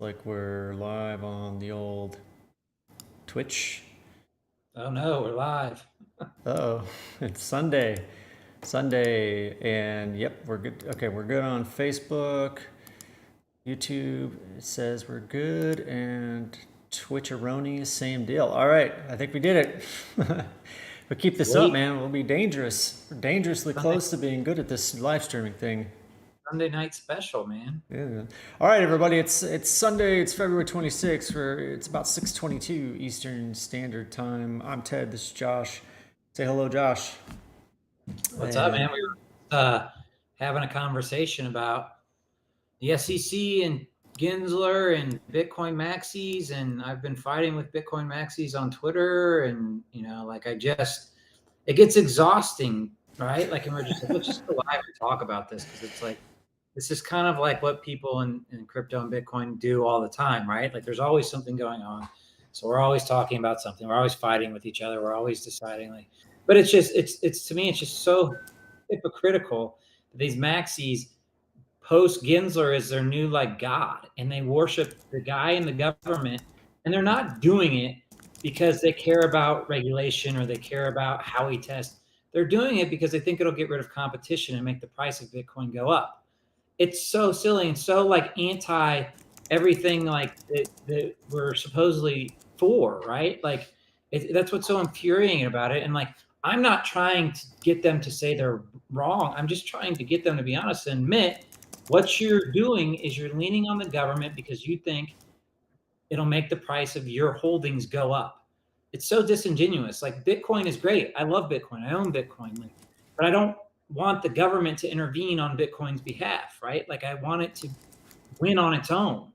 Like we're live on the old Twitch. Oh no, we're live. Oh, it's Sunday. Sunday, and yep, we're good. Okay, we're good on Facebook, YouTube. It says we're good, and Twitcheroni, same deal. All right, I think we did it. But keep this up, Sweet. man. We'll be dangerous. We're dangerously Sunday, close to being good at this live streaming thing. Sunday night special, man. Yeah. All right, everybody. It's Sunday. It's February 26th. It's about 6:22 Eastern Standard Time. I'm Ted. This is Josh. Say hello, Josh. What's up, And man? We were having a conversation about the SEC and Gensler and Bitcoin maxis, and I've been fighting with Bitcoin maxis on Twitter, and like it gets exhausting, right? Like, and we're just like, let's just go live and talk about this because it's like this is kind of like what people in crypto and Bitcoin do all the time, right? Like, there's always something going on. So we're always talking about something. We're always fighting with each other. We're always deciding, like, but it's to me, it's just so hypocritical that these maxis post Gensler as their new like god, and they worship the guy in the government, and they're not doing it because they care about regulation or they care about how he tests. They're doing it because they think it'll get rid of competition and make the price of Bitcoin go up. It's so silly and so like anti everything like that we're supposedly for, right? Like that's what's so infuriating about it. And like, I'm not trying to get them to say they're wrong. I'm just trying to get them to be honest and admit what you're doing is you're leaning on the government because you think it'll make the price of your holdings go up. It's so disingenuous. Like, Bitcoin is great. I love Bitcoin. I own Bitcoin, like, but I don't want the government to intervene on Bitcoin's behalf, right? Like, I want it to win on its own,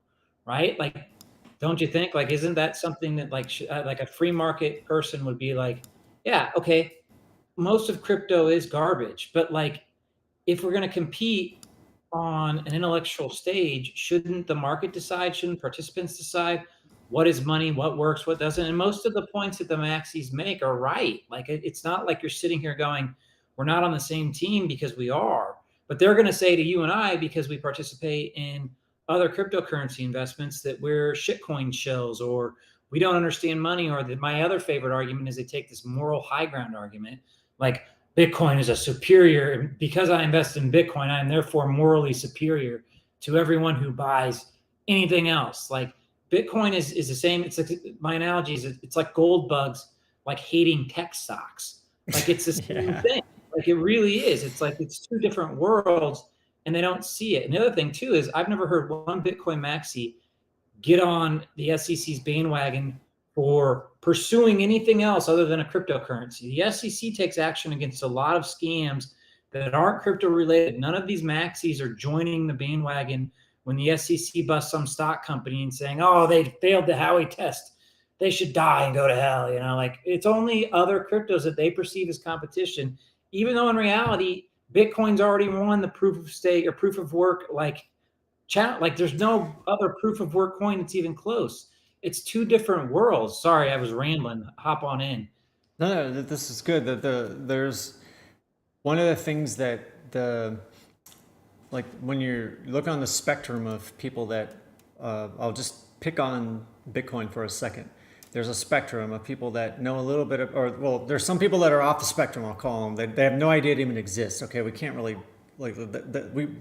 right? Like, don't you think? Like, isn't that something that like a free market person would be like, yeah, okay, most of crypto is garbage, but like, if we're going to compete on an intellectual stage, shouldn't the market decide? Shouldn't participants decide what is money, what works, what doesn't? And most of the points that the maxis make are right. Like, it's not like you're sitting here going, we're not on the same team, because we are. But they're going to say to you and I, because we participate in other cryptocurrency investments, that we're shitcoin shells, or we don't understand money, or that my other favorite argument is they take this moral high ground argument, like, Bitcoin is a superior, because I invest in Bitcoin, I am therefore morally superior to everyone who buys anything else. Like, Bitcoin is the same. It's like, my analogy is, it's like gold bugs, like hating tech stocks. Like, it's the same yeah, thing. Like, it really is. It's like, it's two different worlds, and they don't see it. And the other thing too is, I've never heard one Bitcoin maxi get on the SEC's bandwagon for pursuing anything else other than a cryptocurrency. The SEC takes action against a lot of scams that aren't crypto related. None of these maxis are joining the bandwagon when the SEC busts some stock company and saying, oh, they failed the Howey test, they should die and go to hell. Like, it's only other cryptos that they perceive as competition, even though in reality, Bitcoin's already won the proof of stake or proof of work, like, there's no other proof of work coin that's even close. It's two different worlds. Sorry, I was rambling. Hop on in. no, this is good. There's one of the things that like when you look on the spectrum of people that I'll just pick on Bitcoin for a second. There's a spectrum of people that know a little bit of, or well, there's some people that are off the spectrum. I'll call them. They have no idea it even exists. Okay, we can't really like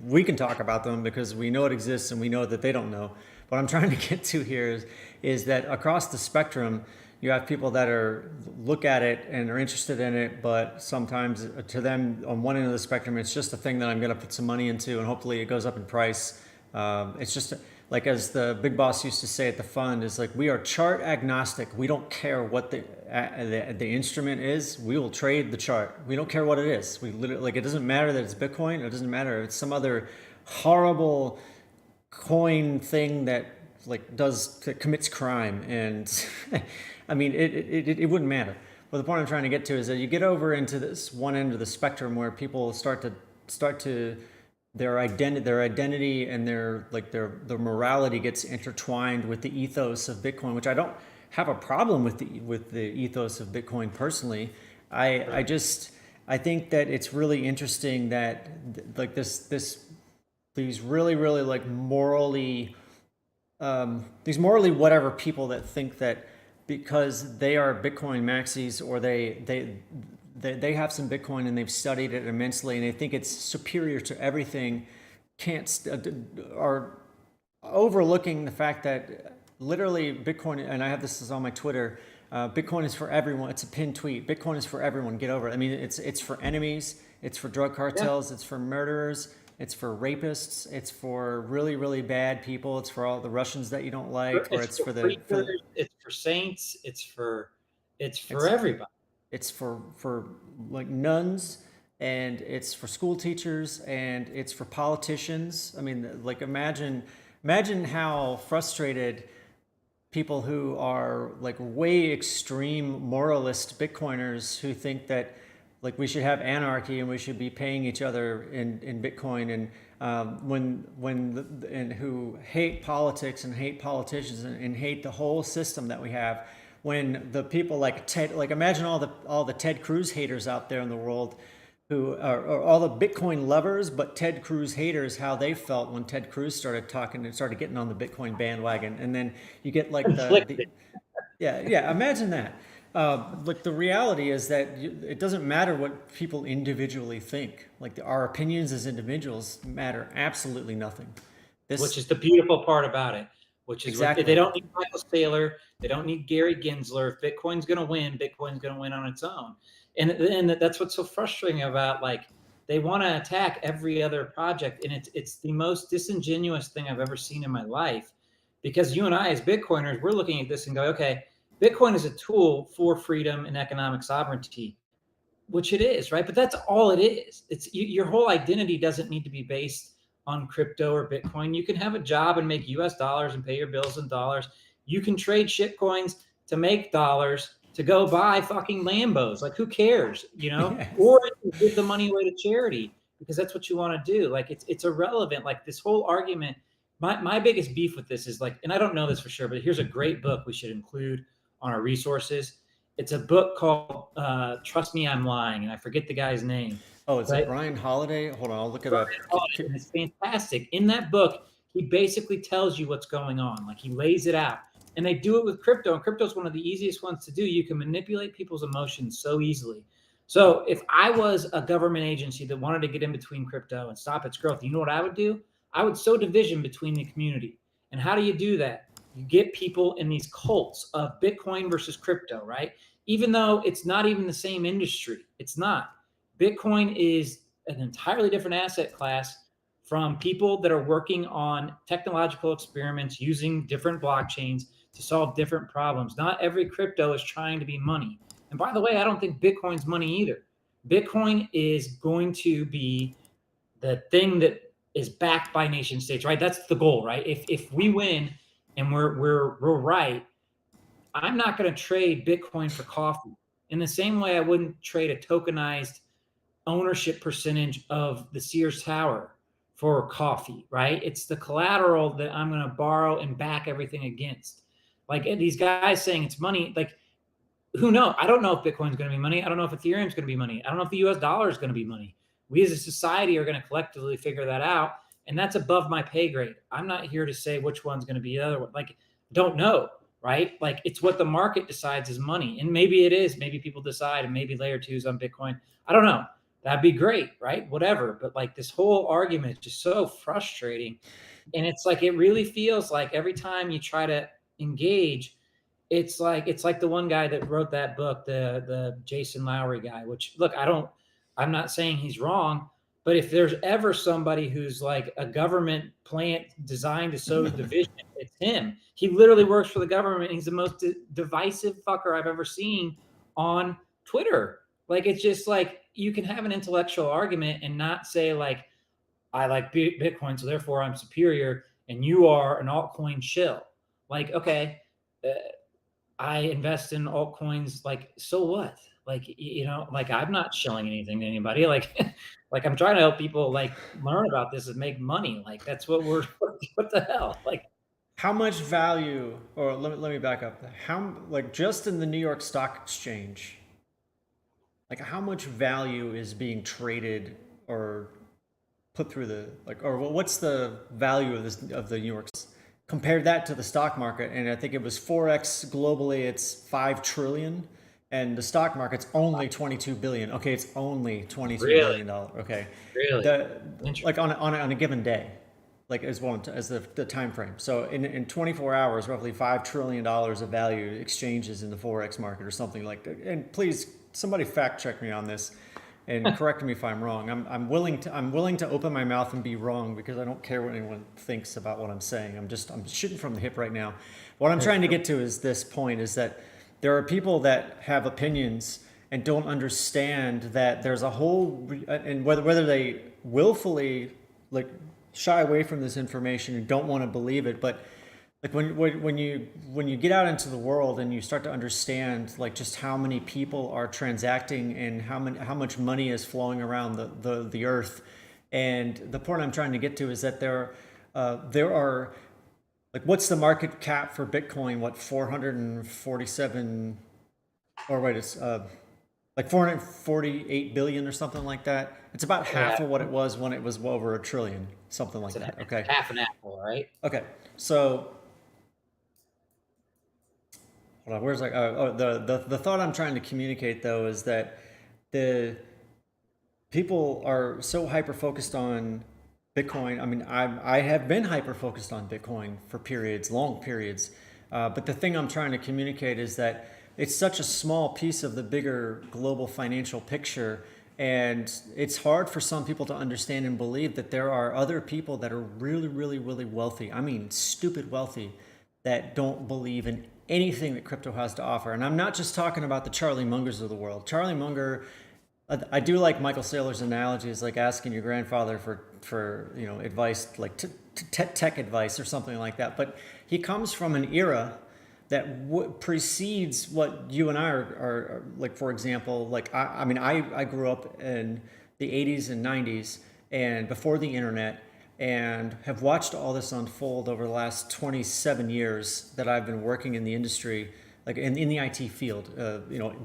we can talk about them because we know it exists and we know that they don't know. What I'm trying to get to here is that across the spectrum, you have people that are look at it and are interested in it, but sometimes to them on one end of the spectrum, it's just a thing that I'm going to put some money into, and hopefully it goes up in price. It's just like as the big boss used to say at the fund is like we are chart agnostic. We don't care what the instrument is. We will trade the chart. We don't care what it is. We literally like it doesn't matter that it's Bitcoin. It doesn't matter if it's some other horrible coin thing that that commits crime and I mean it wouldn't matter. But the point I'm trying to get to is that you get over into this one end of the spectrum where people start to their identity and their morality gets intertwined with the ethos of Bitcoin, which I don't have a problem with the ethos of Bitcoin personally. I think that it's really interesting that like this these really like morally these morally whatever people that think that because they are Bitcoin maxis or they have some Bitcoin and they've studied it immensely and they think it's superior to everything, are overlooking the fact that literally Bitcoin, and I have this on my Twitter, Bitcoin is for everyone. It's a pinned tweet. Bitcoin is for everyone. Get over it. I mean, it's for enemies. It's for drug cartels. It's for murderers. It's for rapists. It's for really, really bad people. It's for all the Russians that you don't like, or it's for preachers, it's for saints, it's for it's everybody. it's for like nuns, and it's for school teachers, and it's for politicians. I mean, like imagine how frustrated people who are like way extreme moralist Bitcoiners who think that like we should have anarchy and we should be paying each other in Bitcoin, and and who hate politics and hate politicians and hate the whole system that we have. When the people like Ted, like imagine all the Ted Cruz haters out there in the world who are or all the Bitcoin lovers, but Ted Cruz haters, how they felt when Ted Cruz started talking and started getting on the Bitcoin bandwagon. And then you get like the Conflicted. yeah, imagine that. Like the reality is that it doesn't matter what people individually think. Like our opinions as individuals matter absolutely nothing. Which This is the beautiful part about it. Which is what they exactly. don't need Michael Saylor, they don't need Gary Gensler. If Bitcoin's going to win, Bitcoin's going to win on its own. And that's what's so frustrating about like they want to attack every other project, and it's the most disingenuous thing I've ever seen in my life. Because you and I, as Bitcoiners, we're looking at this and go, okay, Bitcoin is a tool for freedom and economic sovereignty, which it is, right? But that's all it is. It's your whole identity doesn't need to be based on crypto or Bitcoin. You can have a job and make US dollars and pay your bills in dollars. You can trade shit coins to make dollars to go buy fucking Lambos. Like, who cares, you know? Yes. Or you can give the money away to charity because that's what you want to do. Like, it's irrelevant. Like, this whole argument, my biggest beef with this is like, and I don't know this for sure, but here's a great book we should include on our resources. It's a book called Trust Me, I'm Lying, and I forget the guy's name. Oh, is it Right? Ryan Holiday? Hold on, I'll look it Brian up. Holiday, and it's fantastic. In that book, he basically tells you what's going on. Like he lays it out. And they do it with crypto. And crypto is one of the easiest ones to do. You can manipulate people's emotions so easily. So if I was a government agency that wanted to get in between crypto and stop its growth, you know what I would do? I would sow division between the community. And how do you do that? You get people in these cults of Bitcoin versus crypto, right? Even though it's not even the same industry, it's not. Bitcoin is an entirely different asset class from people that are working on technological experiments using different blockchains to solve different problems. Not every crypto is trying to be money. And by the way, I don't think Bitcoin's money either. Bitcoin is going to be the thing that is backed by nation states, right? That's the goal, right? If we win and we're right, I'm not going to trade Bitcoin for coffee. In the same way, I wouldn't trade a tokenized ownership percentage of the Sears Tower for coffee, right? It's the collateral that I'm going to borrow and back everything against. Like these guys saying it's money, like who knows? I don't know if Bitcoin's going to be money. I don't know if Ethereum's going to be money. I don't know if the US dollar is going to be money. We as a society are going to collectively figure that out. And that's above my pay grade. I'm not here to say which one's going to be the other one. Like, don't know, right? Like, it's what the market decides is money. And maybe it is. Maybe people decide, and maybe layer twos on Bitcoin. I don't know. That'd be great, right? Whatever. But like, this whole argument is just so frustrating. And it's like, it really feels like every time you try to engage, it's like the one guy that wrote that book, the Jason Lowry guy, which look, I'm not saying he's wrong, but if there's ever somebody who's like a government plant designed to sow division, it's him. He literally works for the government. He's the most divisive fucker I've ever seen on Twitter. Like, it's just like you can have an intellectual argument and not say like, I like Bitcoin, so therefore I'm superior, and you are an altcoin shill. Like, okay, uh, I invest in altcoins. Like, so what? Like, like I'm not shilling anything to anybody. Like, like I'm trying to help people like learn about this and make money. Like, that's what we're. What the hell? Like, How much value, or let me back up. How, like, just in the New York Stock Exchange, like, how much value is being traded or put through the, like, or what's the value of this, of the New York? compared that to the stock market, and I think it was 4x globally. It's 5 trillion, and the stock market's only 22 billion. Okay, it's only 22 Really? billion dollar. Okay, Really? the Interesting. like on a given day, like as the time frame. So in 24 hours, roughly $5 trillion of value exchanges in the forex market or something like that. And please, somebody fact check me on this and correct me if I'm wrong. I'm willing to open my mouth and be wrong because I don't care what anyone thinks about what I'm saying. I'm shooting from the hip right now. What I'm trying to get to is this point is that there are people that have opinions and don't understand that there's a whole, and whether they willfully like shy away from this information and don't want to believe it, but like when you get out into the world and you start to understand like just how many people are transacting and how much money is flowing around the earth, and the point I'm trying to get to is that there are like, what's the market cap for Bitcoin? What, 447, or wait, it's like 448 billion or something like that. It's about half Yeah, of what it was when it was over a trillion, something like it's that. Okay. half an apple, right? Okay. So hold on, where's like the thought I'm trying to communicate though is that the people are so hyper focused on Bitcoin. I mean, I have been hyper focused on Bitcoin for periods, long periods. But the thing I'm trying to communicate is that it's such a small piece of the bigger global financial picture. And it's hard for some people to understand and believe that there are other people that are really, really, really wealthy. I mean, stupid wealthy, that don't believe in anything that crypto has to offer. And I'm not just talking about the Charlie Mungers of the world. Charlie Munger, I do like Michael Saylor's analogy. Is like asking your grandfather for advice, like tech advice or something like that. But he comes from an era that precedes what you and I are like. For example, like I mean, I grew up in the 80s and 90s and before the internet, and have watched all this unfold over the last 27 years that I've been working in the industry, like in the IT field,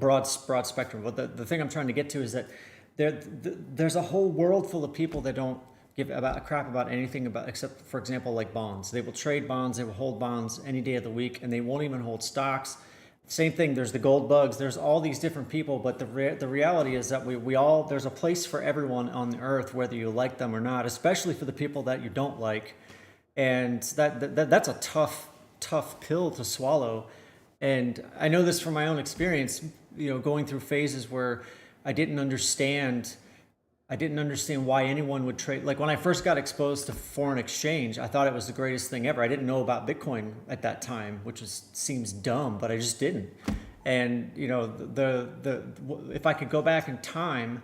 broad spectrum. But the thing I'm trying to get to is that there's a whole world full of people that don't give about a crap about anything about, except for example, like bonds. They will trade bonds, they will hold bonds any day of the week, and they won't even hold stocks. Same thing. There's the gold bugs. There's all these different people, but the reality is that we all, there's a place for everyone on the earth, whether you like them or not. Especially for the people that you don't like, and that's a tough pill to swallow. And I know this from my own experience. Going through phases where I didn't understand I didn't understand why anyone would trade. Like when I first got exposed to foreign exchange, I thought it was the greatest thing ever. I didn't know about Bitcoin at that time, which seems dumb, but I just didn't. And if I could go back in time,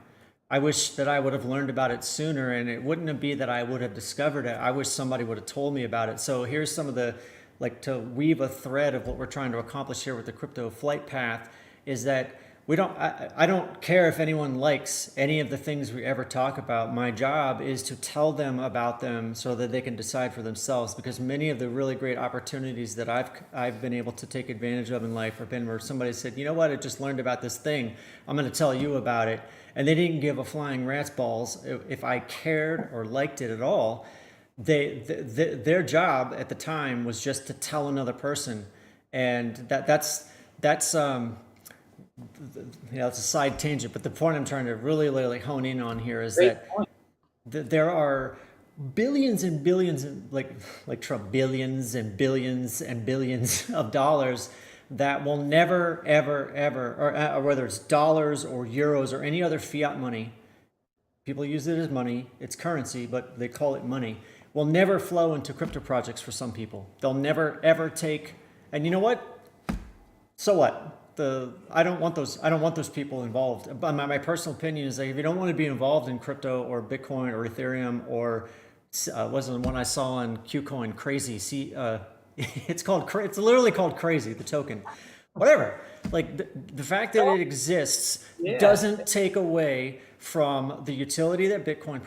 I wish that I would have learned about it sooner, and it wouldn't have been that I would have discovered it. I wish somebody would have told me about it. So here's some of the, like, to weave a thread of what we're trying to accomplish here with the crypto flight path is that I don't care if anyone likes any of the things we ever talk about. My job is to tell them about them so that they can decide for themselves, because many of the really great opportunities that I've been able to take advantage of in life have been where somebody said, you know what, I just learned about this thing, I'm going to tell you about it. And they didn't give a flying rat's balls if I cared or liked it at all. Their job at the time was just to tell another person. And that's it's a side tangent, but the point I'm trying to really hone in on here is Great that point. there are billions and billions, like Trump, billions and billions and billions of dollars that will never, ever, or whether it's dollars or euros or any other fiat money, people use it as money, it's currency, but they call it money, will never flow into crypto projects for some people. They'll never, ever take, and you know what? So what? I don't want those people involved. But my personal opinion is that if you don't want to be involved in crypto or Bitcoin or Ethereum or wasn't the one I saw on KuCoin, Crazy. It's literally called Crazy, the token. Whatever. Like the fact that it exists Yeah. doesn't take away from the utility that Bitcoin.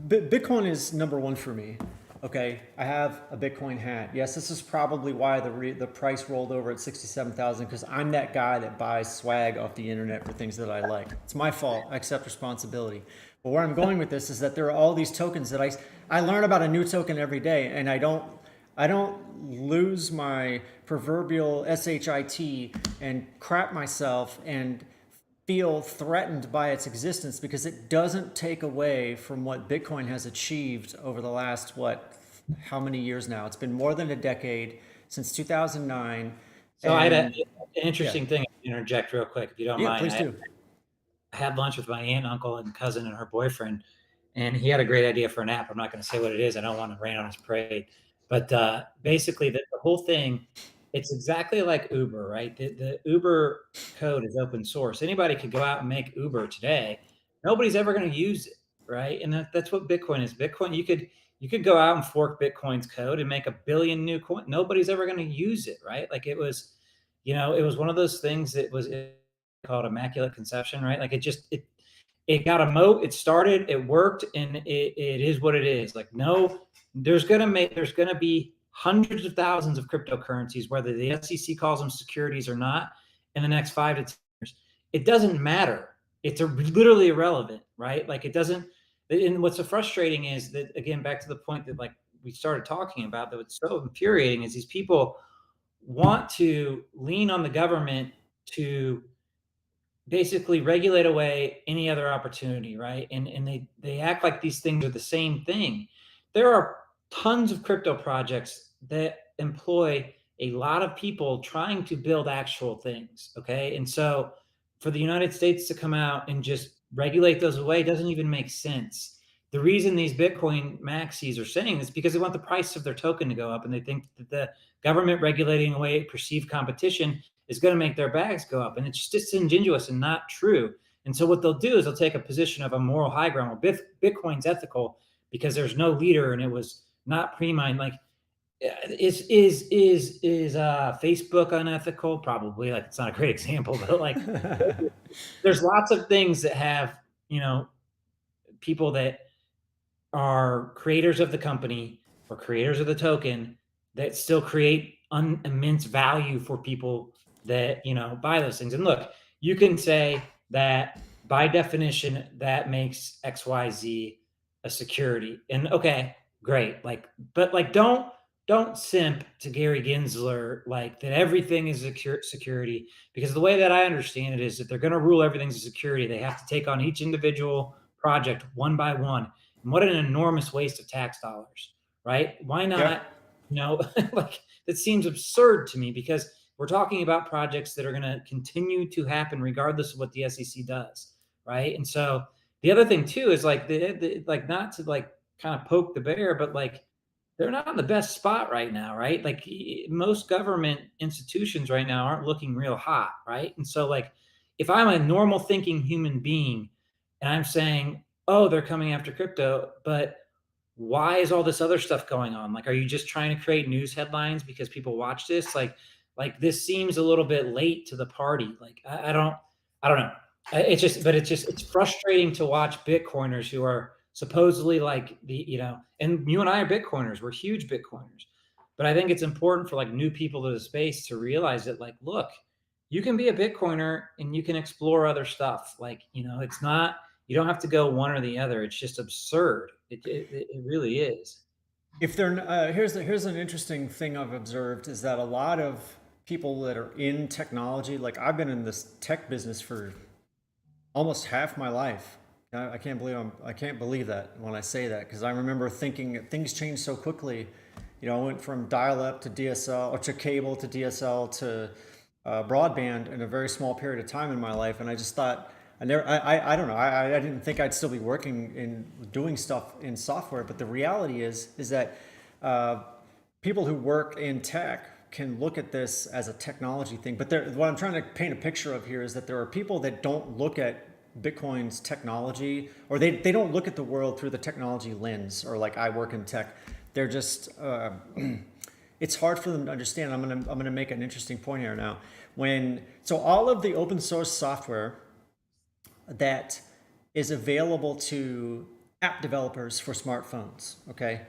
Bitcoin is number one for me. Okay, I have a Bitcoin hat. Yes, this is probably why the price rolled over at 67,000, because I'm that guy that buys swag off the internet for things that I like. It's my fault. I accept responsibility. But where I'm going with this is that there are all these tokens that I learn about a new token every day, and I don't lose my proverbial shit and crap myself and feel threatened by its existence, because it doesn't take away from what Bitcoin has achieved over the last, what, how many years now? It's been more than a decade, since 2009. So I had And an yeah, interesting thing. I can interject real quick, if you don't yeah, mind. please do. I had lunch with my aunt, uncle, and cousin and her boyfriend, and he had a great idea for an app. I'm not going to say what it is. I don't want to rain on his parade, but basically, the whole thing, it's exactly like Uber, right? The Uber code is open source. Anybody could go out and make Uber today. Nobody's ever going to use it, right? And that's what Bitcoin is. Bitcoin, you could go out and fork Bitcoin's code and make a billion new coins. Nobody's ever going to use it, right? Like it was, it was one of those things that was called immaculate conception, right? Like it got a moat, it started, it worked, and it is what it is. Like, no, there's gonna be hundreds of thousands of cryptocurrencies, whether the SEC calls them securities or not, in the next 5 to 10 years. It doesn't matter. It's literally irrelevant, right? Like it doesn't. And what's so frustrating is that, again, back to the point that like we started talking about, that what's so infuriating is these people want to lean on the government to basically regulate away any other opportunity, right? And they act like these things are the same thing. There are tons of crypto projects that employ a lot of people trying to build actual things, okay? And so for the United States to come out and just regulate those away doesn't even make sense. The reason these Bitcoin maxis are saying this because they want the price of their token to go up, and they think that the government regulating away perceived competition is going to make their bags go up. And it's just disingenuous and not true. And so what they'll do is they'll take a position of a moral high ground where Bitcoin's ethical because there's no leader and it was not pre-mined. Like, is Facebook unethical? Probably. Like, it's not a great example, but like, there's lots of things that have, people that are creators of the company or creators of the token that still create immense value for people that buy those things. And look, you can say that by definition that makes XYZ a security, and okay, great. Like, but like, don't simp to Gary Gensler like that everything is security, because the way that I understand it is that they're going to rule everything's a security. They have to take on each individual project one by one. And what an enormous waste of tax dollars, right? Why Yeah. not, like that seems absurd to me, because we're talking about projects that are going to continue to happen regardless of what the SEC does, right? And so the other thing too is like like not to like kind of poke the bear, but like they're not in the best spot right now, right? Like most government institutions right now aren't looking real hot, right? And so like if I'm a normal thinking human being and I'm saying, oh, they're coming after crypto, but why is all this other stuff going on? Like, are you just trying to create news headlines because people watch this? Like this seems a little bit late to the party. Like, I don't know. It's frustrating to watch Bitcoiners who are supposedly like and you and I are Bitcoiners. We're huge Bitcoiners. But I think it's important for like new people to the space to realize that, like, look, you can be a Bitcoiner and you can explore other stuff. Like, it's not, you don't have to go one or the other. It's just absurd. It really is. If they're here's an interesting thing I've observed, is that a lot of people that are in technology, like I've been in this tech business for almost half my life. I can't believe that when I say that, because I remember thinking things changed so quickly. I went from dial-up to DSL, or to cable to DSL to broadband in a very small period of time in my life, and I just thought I don't know, I didn't think I'd still be working in doing stuff in software. But the reality is that uh, people who work in tech can look at this as a technology thing. But what I'm trying to paint a picture of here is that there are people that don't look at Bitcoin's technology, or they don't look at the world through the technology lens, or like I work in tech. They're just it's hard for them to understand. I'm gonna make an interesting point here now. So all of the open source software that is available to app developers for smartphones, okay?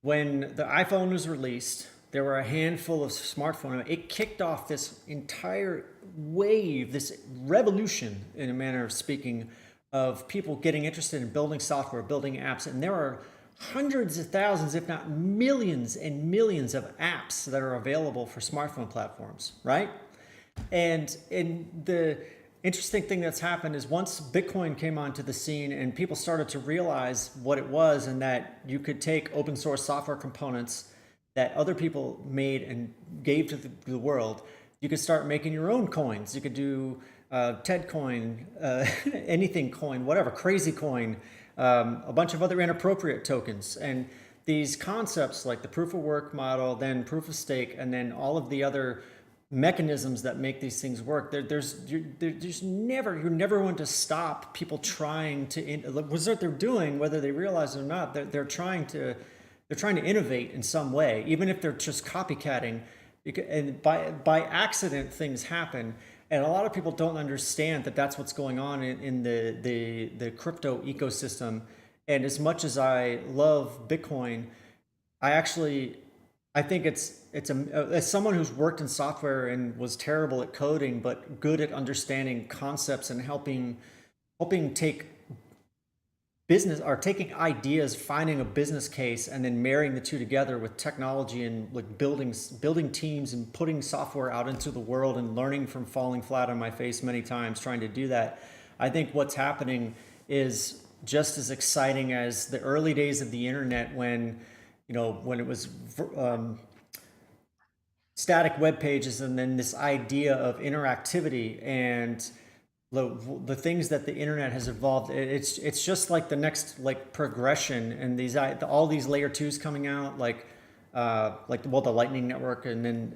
When the iPhone was released, there were a handful of smartphones. It kicked off this entire wave, this revolution, in a manner of speaking, of people getting interested in building software, building apps. And there are hundreds of thousands, if not millions and millions of apps that are available for smartphone platforms, right? And the interesting thing that's happened is once Bitcoin came onto the scene and people started to realize what it was and that you could take open source software components that other people made and gave to the world, you could start making your own coins. You could do TED coin, anything coin, whatever, crazy coin, a bunch of other inappropriate tokens. And these concepts like the proof of work model, then proof of stake, and then all of the other mechanisms that make these things work. There's never, you're never going to stop people trying to, what they're doing, whether they realize it or not, they're trying to innovate in some way, even if they're just copycatting. And by accident, things happen. And a lot of people don't understand that that's what's going on in the crypto ecosystem. And as much as I love Bitcoin, I think as someone who's worked in software and was terrible at coding, but good at understanding concepts and helping take business or taking ideas, finding a business case, and then marrying the two together with technology and like building teams and putting software out into the world and learning from falling flat on my face many times trying to do that. I think what's happening is just as exciting as the early days of the internet when it was static web pages and then this idea of interactivity and the things that the internet has evolved. It's just like the next like progression, and all these layer twos coming out like the Lightning Network, and then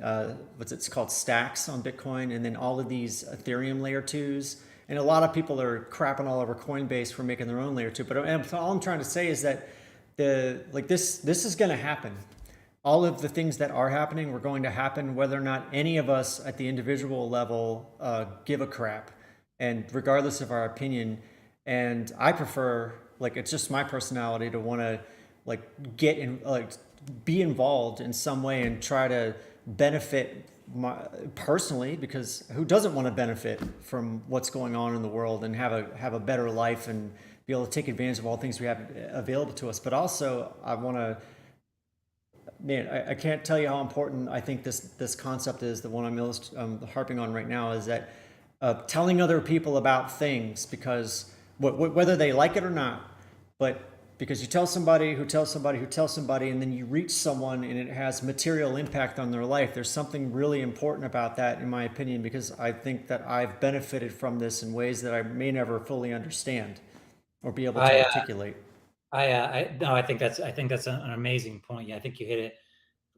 what's it's called Stacks on Bitcoin, and then all of these Ethereum layer twos. And a lot of people are crapping all over Coinbase for making their own layer two. But all I'm trying to say is that this is going to happen. All of the things that are happening were going to happen whether or not any of us at the individual level give a crap, and regardless of our opinion. And I prefer, like, it's just my personality to want to like get in, like be involved in some way and try to benefit personally, because who doesn't want to benefit from what's going on in the world and have a better life and be able to take advantage of all things we have available to us. But also I want to, man, I can't tell you how important I think this concept is. The one I'm harping on right now is that telling other people about things, because whether they like it or not, but because you tell somebody who tells somebody who tells somebody, and then you reach someone and it has material impact on their life. There's something really important about that, in my opinion, because I think that I've benefited from this in ways that I may never fully understand or be able to articulate. No, I think that's an amazing point. Yeah, I think you hit it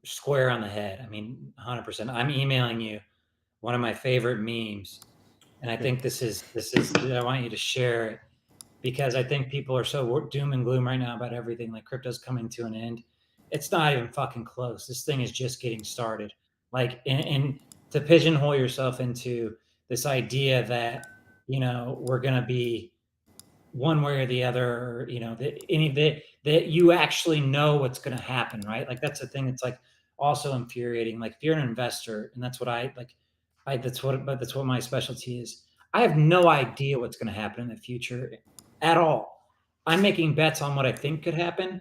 square on the head. I mean, 100%. I'm emailing you one of my favorite memes, and I think this is I want you to share it, because I think people are so doom and gloom right now about everything. Like, crypto's coming to an end. It's not even fucking close. This thing is just getting started. Like, and to pigeonhole yourself into this idea that we're gonna be one way or the other, that you actually know what's going to happen, right? Like, that's the thing that's like also infuriating. Like, if you're an investor, and that's what I like, that's what my specialty is. I have no idea what's going to happen in the future at all. I'm making bets on what I think could happen,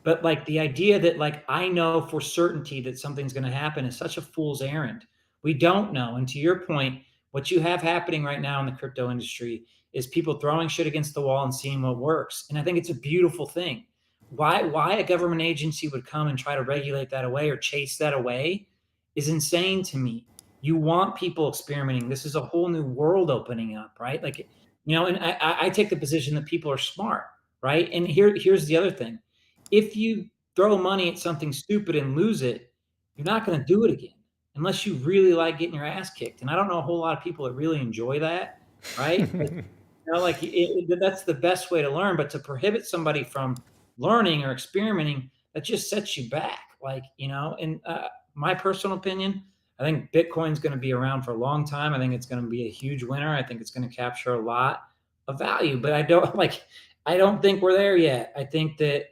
but like the idea that like I know for certainty that something's going to happen is such a fool's errand. We don't know. And to your point, what you have happening right now in the crypto industry is people throwing shit against the wall and seeing what works. And I think it's a beautiful thing. Why a government agency would come and try to regulate that away or chase that away is insane to me. You want people experimenting. This is a whole new world opening up, right? Like, and I take the position that people are smart, right? And here's the other thing. If you throw money at something stupid and lose it, you're not going to do it again unless you really like getting your ass kicked. And I don't know a whole lot of people that really enjoy that, right? Like that's the best way to learn. But to prohibit somebody from learning or experimenting, that just sets you back. Like, in my personal opinion, I think Bitcoin's going to be around for a long time. I think it's going to be a huge winner. I think it's going to capture a lot of value. But I don't think we're there yet. I think that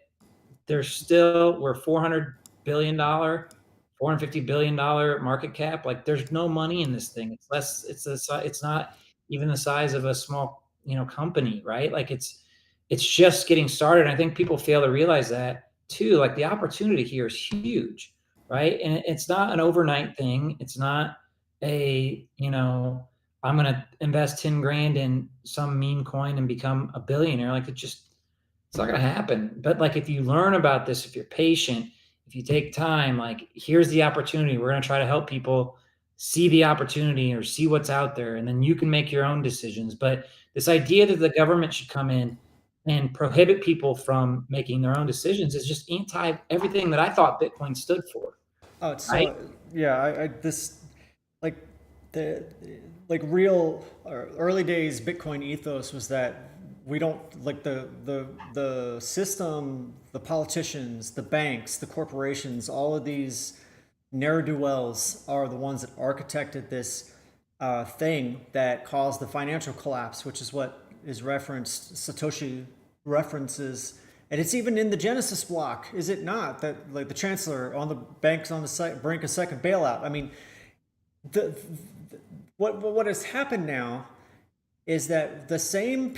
we're $400 billion, $450 billion market cap. Like, there's no money in this thing. It's not even the size of a small, company, right? Like, it's just getting started. And I think people fail to realize that too. Like the opportunity here is huge, right? And it's not an overnight thing. It's not a, I'm going to invest 10 grand in some meme coin and become a billionaire. Like it's not going to happen. But like, if you learn about this, if you're patient, if you take time, like here's the opportunity. We're going to try to help people see the opportunity or see what's out there. And then you can make your own decisions. But this idea that the government should come in and prohibit people from making their own decisions is just anti everything that I thought Bitcoin stood for, right? So yeah, I this like the like real early days Bitcoin ethos was that we don't like the system, the politicians, the banks, the corporations, all of these ne'er-do-wells are the ones that architected this thing that caused the financial collapse, which is what is referenced. Satoshi references, and it's even in the Genesis block, is it not? That like the chancellor on the banks on the brink of second bailout. I mean, the what has happened now is that the same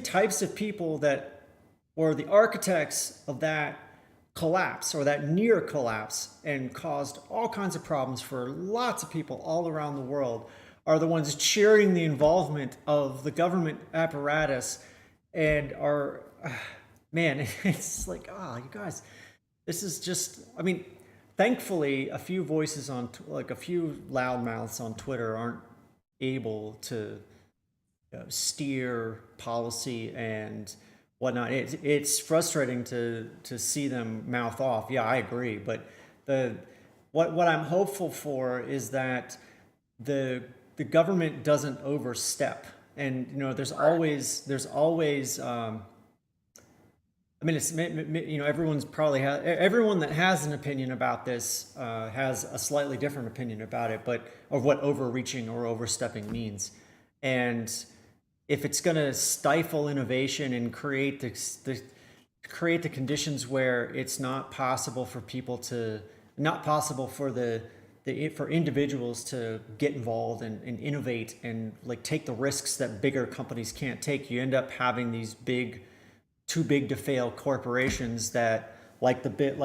types of people that were the architects of that collapse or that near collapse and caused all kinds of problems for lots of people all around the world are the ones cheering the involvement of the government apparatus and are man, it's like, you guys, this is just, I mean, thankfully a few voices on like a few loudmouths on Twitter aren't able to steer policy and whatnot. It's frustrating to see them mouth off. Yeah, I agree. But the what I'm hopeful for is that the government doesn't overstep. And there's always I mean, it's everyone's probably everyone that has an opinion about this has a slightly different opinion about it, but of what overreaching or overstepping means, and if it's going to stifle innovation and create the conditions where it's not possible for people to not possible for for individuals to get involved and innovate and like take the risks that bigger companies can't take, you end up having these too big to fail corporations that like the big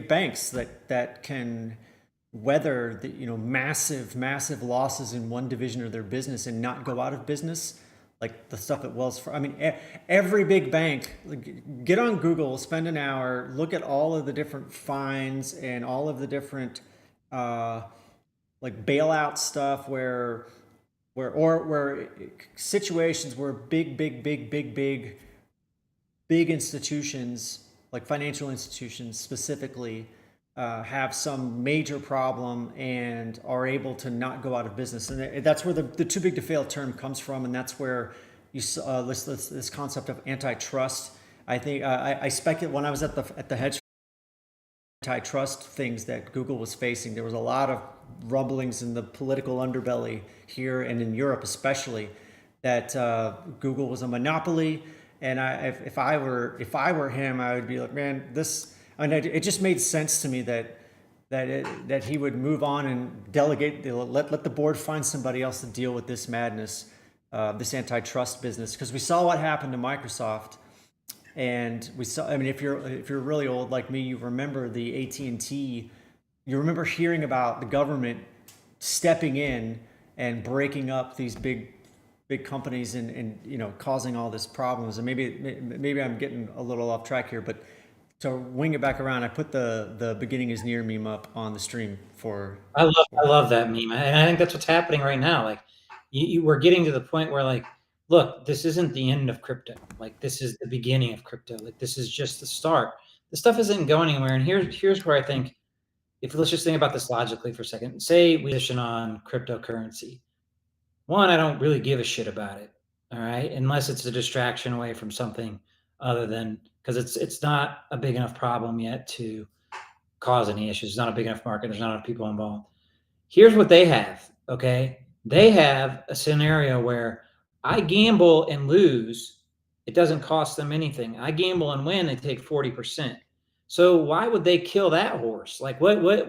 banks that can weather the massive losses in one division of their business and not go out of business, like the stuff at Wells Fargo. I mean, every big bank, like, get on Google, spend an hour, look at all of the different fines and all of the different like bailout stuff where situations where big institutions, like financial institutions specifically, have some major problem and are able to not go out of business. And that's where the too big to fail term comes from. And that's where this concept of antitrust. I think I speculate when I was at the hedge antitrust things that Google was facing, there was a lot of rumblings in the political underbelly here and in Europe especially that Google was a monopoly. And if I were him, I would be like, man, it just made sense to me that he would move on and delegate, let the board find somebody else to deal with this madness, this antitrust business. Because we saw what happened to Microsoft, and we saw. I mean, if you're really old like me, you remember the AT&T. You remember hearing about the government stepping in and breaking up these big companies and causing all this problems. And maybe I'm getting a little off track here, but to wing it back around, I put the beginning is near meme up on the stream for. I love that meme, and I think that's what's happening right now. Like, we're getting to the point where, like, look, this isn't the end of crypto. Like, this is the beginning of crypto. Like, this is just the start. This stuff isn't going anywhere. And here's where I think, let's just think about this logically for a second. Say we position on cryptocurrency. One, I don't really give a shit about it. All right, unless it's a distraction away from something other than, because it's not a big enough problem yet to cause any issues. It's not a big enough market. There's not enough people involved. Here's what they have. Okay, they have a scenario where I gamble and lose. It doesn't cost them anything. I gamble and win. They take 40%. So why would they kill that horse? Like what? Where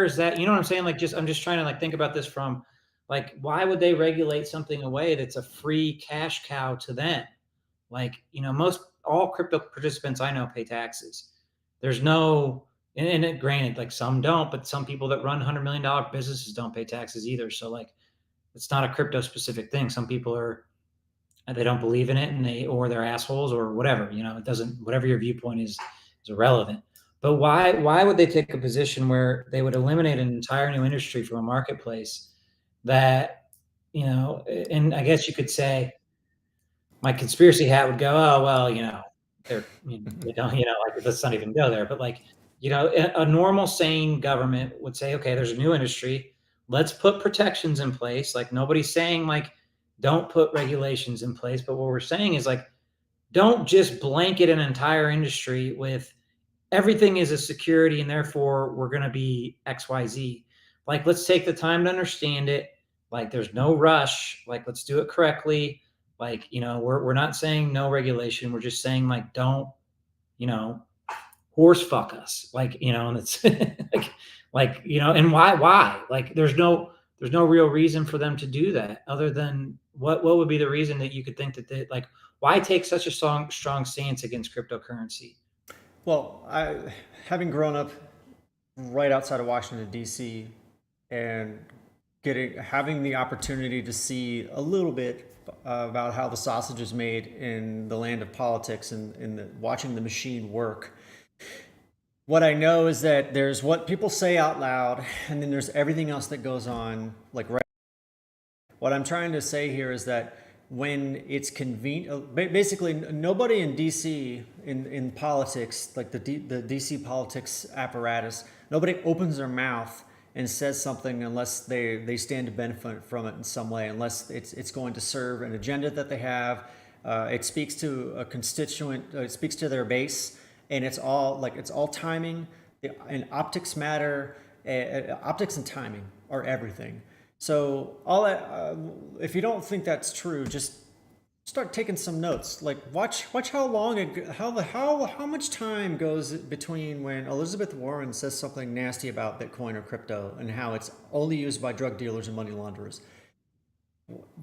is that? You know what I'm saying? Like, I'm just trying to like think about this from Like, why would they regulate something away that's a free cash cow to them? Like, most all crypto participants I know pay taxes. There's no, and granted, like some don't, but some people that run $100 million businesses don't pay taxes either. So like, it's not a crypto specific thing. Some people they don't believe in it, or they're assholes or whatever. It doesn't. Whatever your viewpoint is irrelevant. But why would they take a position where they would eliminate an entire new industry from a marketplace that, and I guess you could say my conspiracy hat would go, oh well, they don't, like, let's not even go there. But like, a normal sane government would say, okay, there's a new industry, let's put protections in place. Like, nobody's saying like don't put regulations in place, but what we're saying is like, don't just blanket an entire industry with everything is a security and therefore we're going to be XYZ. Like, let's take the time to understand it. Like, there's no rush. Like, let's do it correctly. Like, we're not saying no regulation. We're just saying like, don't, horse fuck us. Like, and it's and why? Like, there's no real reason for them to do that other than what would be the reason that you could think that they, like, why take such a strong stance against cryptocurrency? Well, having grown up right outside of Washington D.C. and having the opportunity to see a little bit about how the sausage is made in the land of politics and watching the machine work. What I know is that there's what people say out loud, and then there's everything else that goes on. Like, right. What I'm trying to say here is that when it's convenient, basically nobody in DC in politics, like the DC politics apparatus, nobody opens their mouth and says something unless they stand to benefit from it in some way, unless it's going to serve an agenda that they have. It speaks to a constituent, it speaks to their base, and it's all timing. And optics matter. Optics and timing are everything. So all that, if you don't think that's true, just start taking some notes. Like, watch how much time goes between when Elizabeth Warren says something nasty about Bitcoin or crypto and how it's only used by drug dealers and money launderers.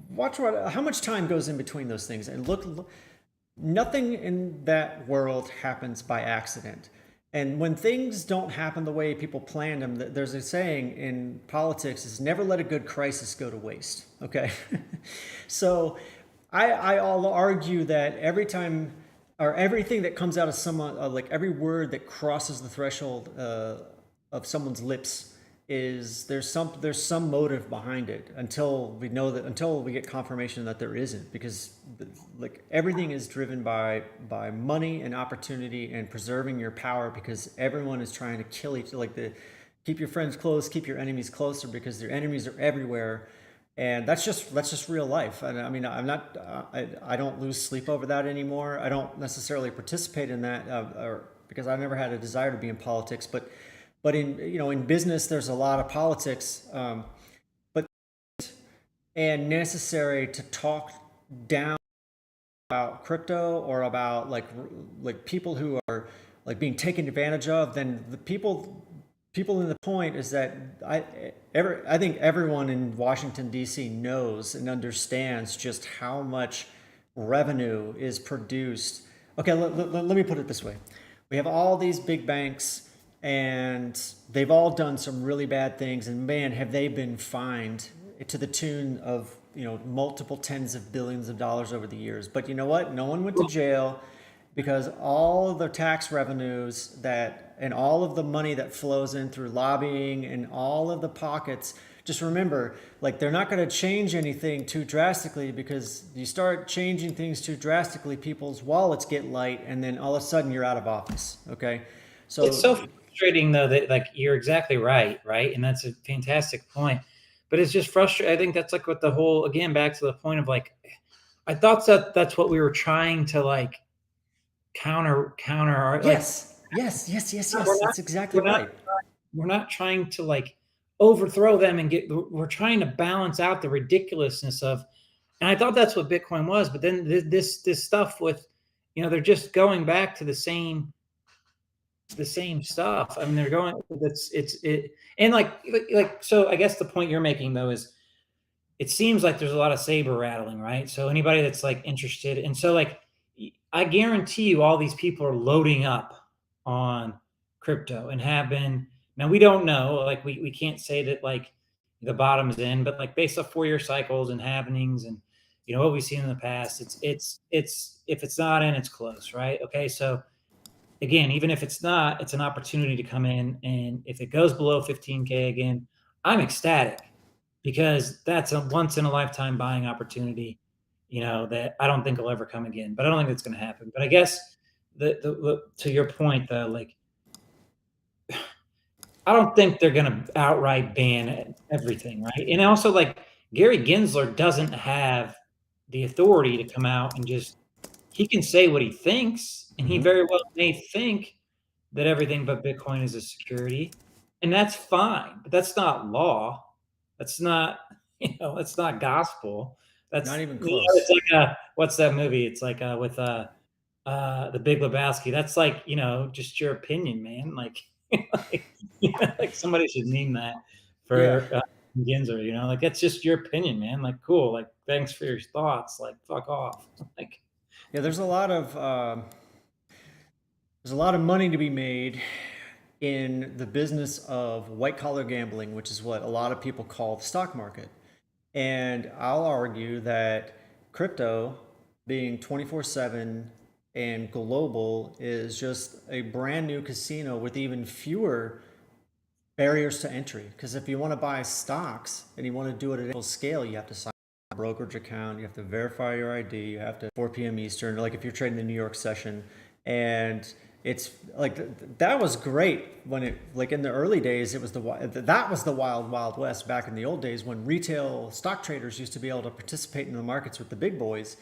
Watch how much time goes in between those things, and look, nothing in that world happens by accident. And when things don't happen the way people planned them, there's a saying in politics is never let a good crisis go to waste. Okay. So I'll argue that every time, or everything that comes out of someone, like every word that crosses the threshold of someone's lips, is there's some motive behind it until we get confirmation that there isn't, because like everything is driven by money and opportunity and preserving your power, because everyone is trying to kill keep your friends close, keep your enemies closer, because their enemies are everywhere. And that's just real life. And I mean, I don't lose sleep over that anymore. I don't necessarily participate in that, or because I never had a desire to be in politics, but in business, there's a lot of politics, but and necessary to talk down about crypto or about like people who are like being taken advantage of. Then the people in the point is that I think everyone in Washington D.C. knows and understands just how much revenue is produced. Okay, let me put it this way: we have all these big banks, and they've all done some really bad things, and man, have they been fined to the tune of multiple tens of billions of dollars over the years. But you know what? No one went to jail, because all of the tax revenues and all of the money that flows in through lobbying and all of the pockets. Just remember, like, they're not going to change anything too drastically, because you start changing things too drastically, people's wallets get light, and then all of a sudden you're out of office. Okay. So it's so frustrating though that, like, you're exactly right, and that's a fantastic point. But it's just frustrating. I think that's like what the whole, again, back to the point of like, I thought that's what we were trying to like counter. Yes. That's exactly right. We're not trying to like overthrow them we're trying to balance out the ridiculousness of, and I thought that's what Bitcoin was. But then this stuff with, they're just going back to the same stuff. I mean, they're going, and like, so I guess the point you're making though is it seems like there's a lot of saber rattling, right? So anybody that's like interested, and so like I guarantee you, all these people are loading up on crypto and have been. Now we don't know, like we can't say that like the bottom's in, but like based off 4-year cycles and happenings and what we've seen in the past, it's if it's not in, it's close, right? Okay, so again, even if it's not, it's an opportunity to come in. And if it goes below 15K again, I'm ecstatic because that's a once in a lifetime buying opportunity, that I don't think will ever come again. But I don't think that's going to happen. But I guess the to your point though, like I don't think they're going to outright ban everything, right? And also, like Gary Gensler doesn't have the authority to come out and just he can say what he thinks, and he very well may think that everything but Bitcoin is a security, and that's fine, but that's not law. That's not, that's not gospel. Not That's, even it's close. like what's that movie? It's like with the Big Lebowski. That's like, just your opinion, man. Like, like, like somebody should name that Yeah. for Ginzer, like that's just your opinion, man. Like, cool. Like, thanks for your thoughts. Like, fuck off. Like, Yeah, there's a lot of money to be made in the business of white collar gambling, which is what a lot of people call the stock market. And I'll argue that crypto being 24/7 and global is just a brand new casino with even fewer barriers to entry. Because if you want to buy stocks and you want to do it at a scale, you have to sign a brokerage account, you have to verify your ID, you have to 4 p.m. Eastern, like if you're trading the New York session. And it's like that was great when it like in the early days it was that was the wild west back in the old days when retail stock traders used to be able to participate in the markets with the big boys,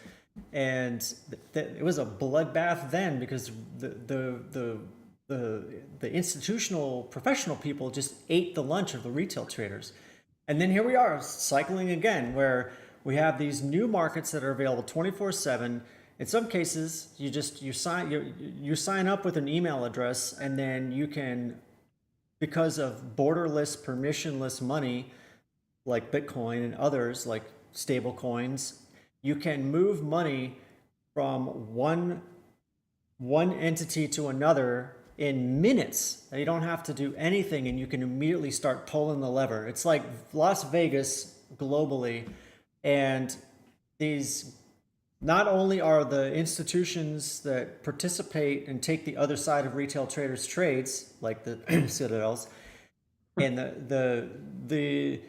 and it was a bloodbath then because the institutional professional people just ate the lunch of the retail traders. And then here we are cycling again where we have these new markets that are available 24/7. In some cases, you sign up with an email address and then you can, because of borderless permissionless money like Bitcoin and others like stable coins, you can move money from one entity to another in minutes. You don't have to do anything and you can immediately start pulling the lever. It's like Las Vegas globally. And these not only are the institutions that participate and take the other side of retail traders' trades, like the Citadels, and the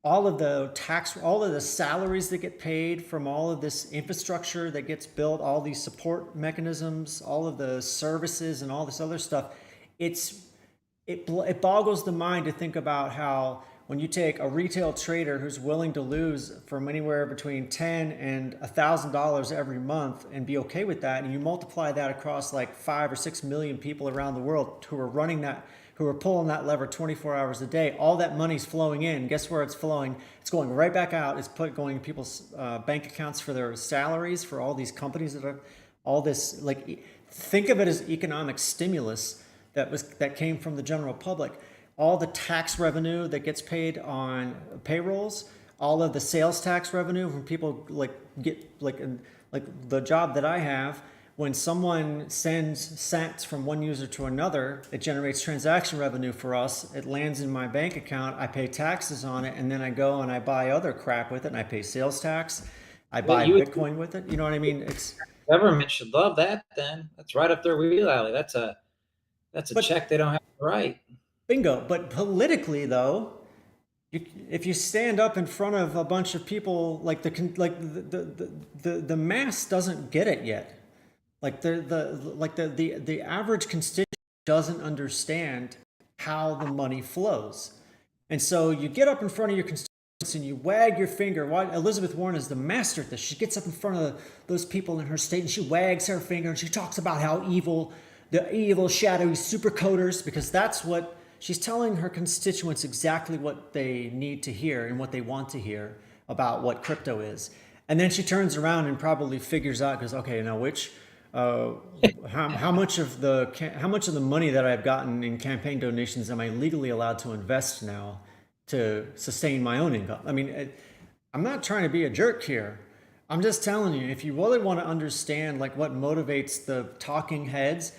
all of the salaries that get paid from all of this infrastructure that gets built, all these support mechanisms, all of the services and all this other stuff, it boggles the mind to think about how when you take a retail trader who's willing to lose from anywhere between $10 and $1,000 every month and be okay with that, and you multiply that across like 5 or 6 million people around the world who are running that, who are pulling that lever 24 hours a day, all that money's flowing in. Guess where it's flowing? It's going right back out. It's going in people's bank accounts for their salaries for all these companies that are all this, like, think of it as economic stimulus that came from the general public. All the tax revenue that gets paid on payrolls, all of the sales tax revenue from people like the job that I have. When someone sends sats from one user to another, it generates transaction revenue for us. It lands in my bank account. I pay taxes on it, and then I go and I buy other crap with it, and I pay sales tax. I well, buy you would Bitcoin with it. You know what I mean? It's government should love that. Then that's right up their wheel alley. That's a but check they don't have to write. bingo. But politically, though, if you stand up in front of a bunch of people, like the mass doesn't get it yet. Like the average constituent doesn't understand how the money flows. And so you get up in front of your constituents and you wag your finger. Elizabeth Warren is the master at this. She gets up in front of those people in her state and she wags her finger and she talks about how the evil, shadowy supercoders, because that's what she's telling her constituents exactly what they need to hear and what they want to hear about what crypto is. And then she turns around and probably figures out, goes, okay, now how much of the money that I've gotten in campaign donations am I legally allowed to invest now to sustain my own income? I mean, I'm not trying to be a jerk here. I'm just telling you, if you really want to understand like what motivates the talking heads,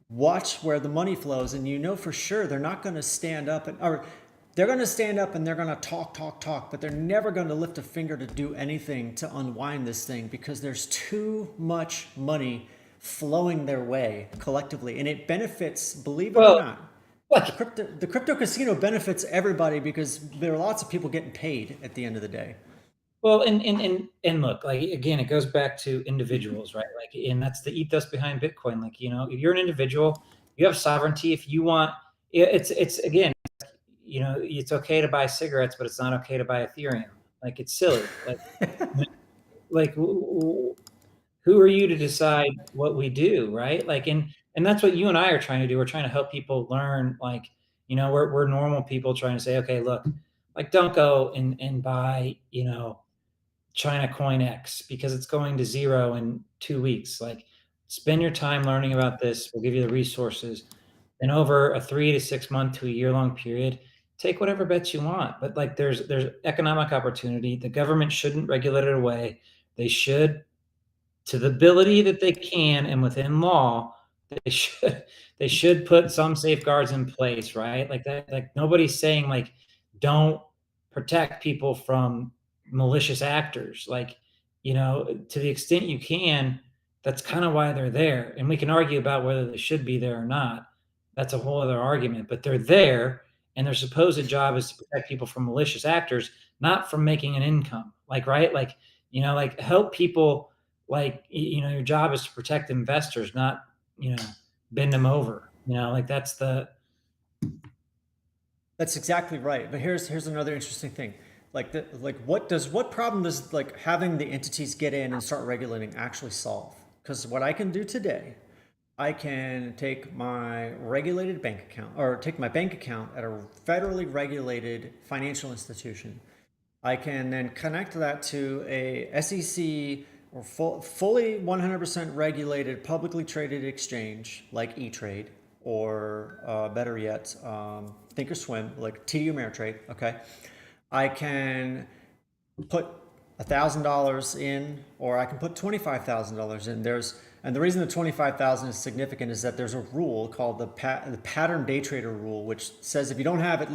watch where the money flows, and you know for sure they're not going to stand up and or they're going to stand up and they're going to talk, but they're never going to lift a finger to do anything to unwind this thing because there's too much money flowing their way collectively, and it benefits, believe it or Well, not, like, the crypto casino benefits everybody because there are lots of people getting paid at the end of the day. well, and look, like again, it goes back to individuals, right? Like, and that's the ethos behind Bitcoin. Like, if you're an individual, you have sovereignty. If you want, it's again, it's okay to buy cigarettes, but it's not okay to buy Ethereum. Like, it's silly. Like, who are you to decide what we do, right? Like, and that's what you and I are trying to do. We're trying to help people learn. Like, we're normal people trying to say, okay, look, like, don't go and buy, China Coin X because it's going to zero in 2 weeks. Like, spend your time learning about this. We'll give you the resources. And over a 3 to 6 month to a year long period, take whatever bets you want. But like, there's economic opportunity. The government shouldn't regulate it away. They should, to the ability that they can and within law, they should they should put some safeguards in place, right? Like that, like nobody's saying like don't protect people from malicious actors. Like, to the extent you can, that's kind of why they're there. And we can argue about whether they should be there or not. That's a whole other argument, but they're there, and their supposed job is to protect people from malicious actors, not from making an income. Like, right? Like, like, help people. Like, your job is to protect investors, not, bend them over. Like, That's exactly right. But here's another interesting thing. What problem does like having the entities get in and start regulating actually solve? Because what I can do today, I can take my regulated bank account or take my bank account at a federally regulated financial institution. I can then connect that to a SEC or fully 100% regulated publicly traded exchange like E-Trade or better yet, Thinkorswim like TD Ameritrade. Okay, I can put $1,000 in, or I can put $25,000 in. And the reason the 25,000 is significant is that there's a rule called the pattern day trader rule, which says if you don't have it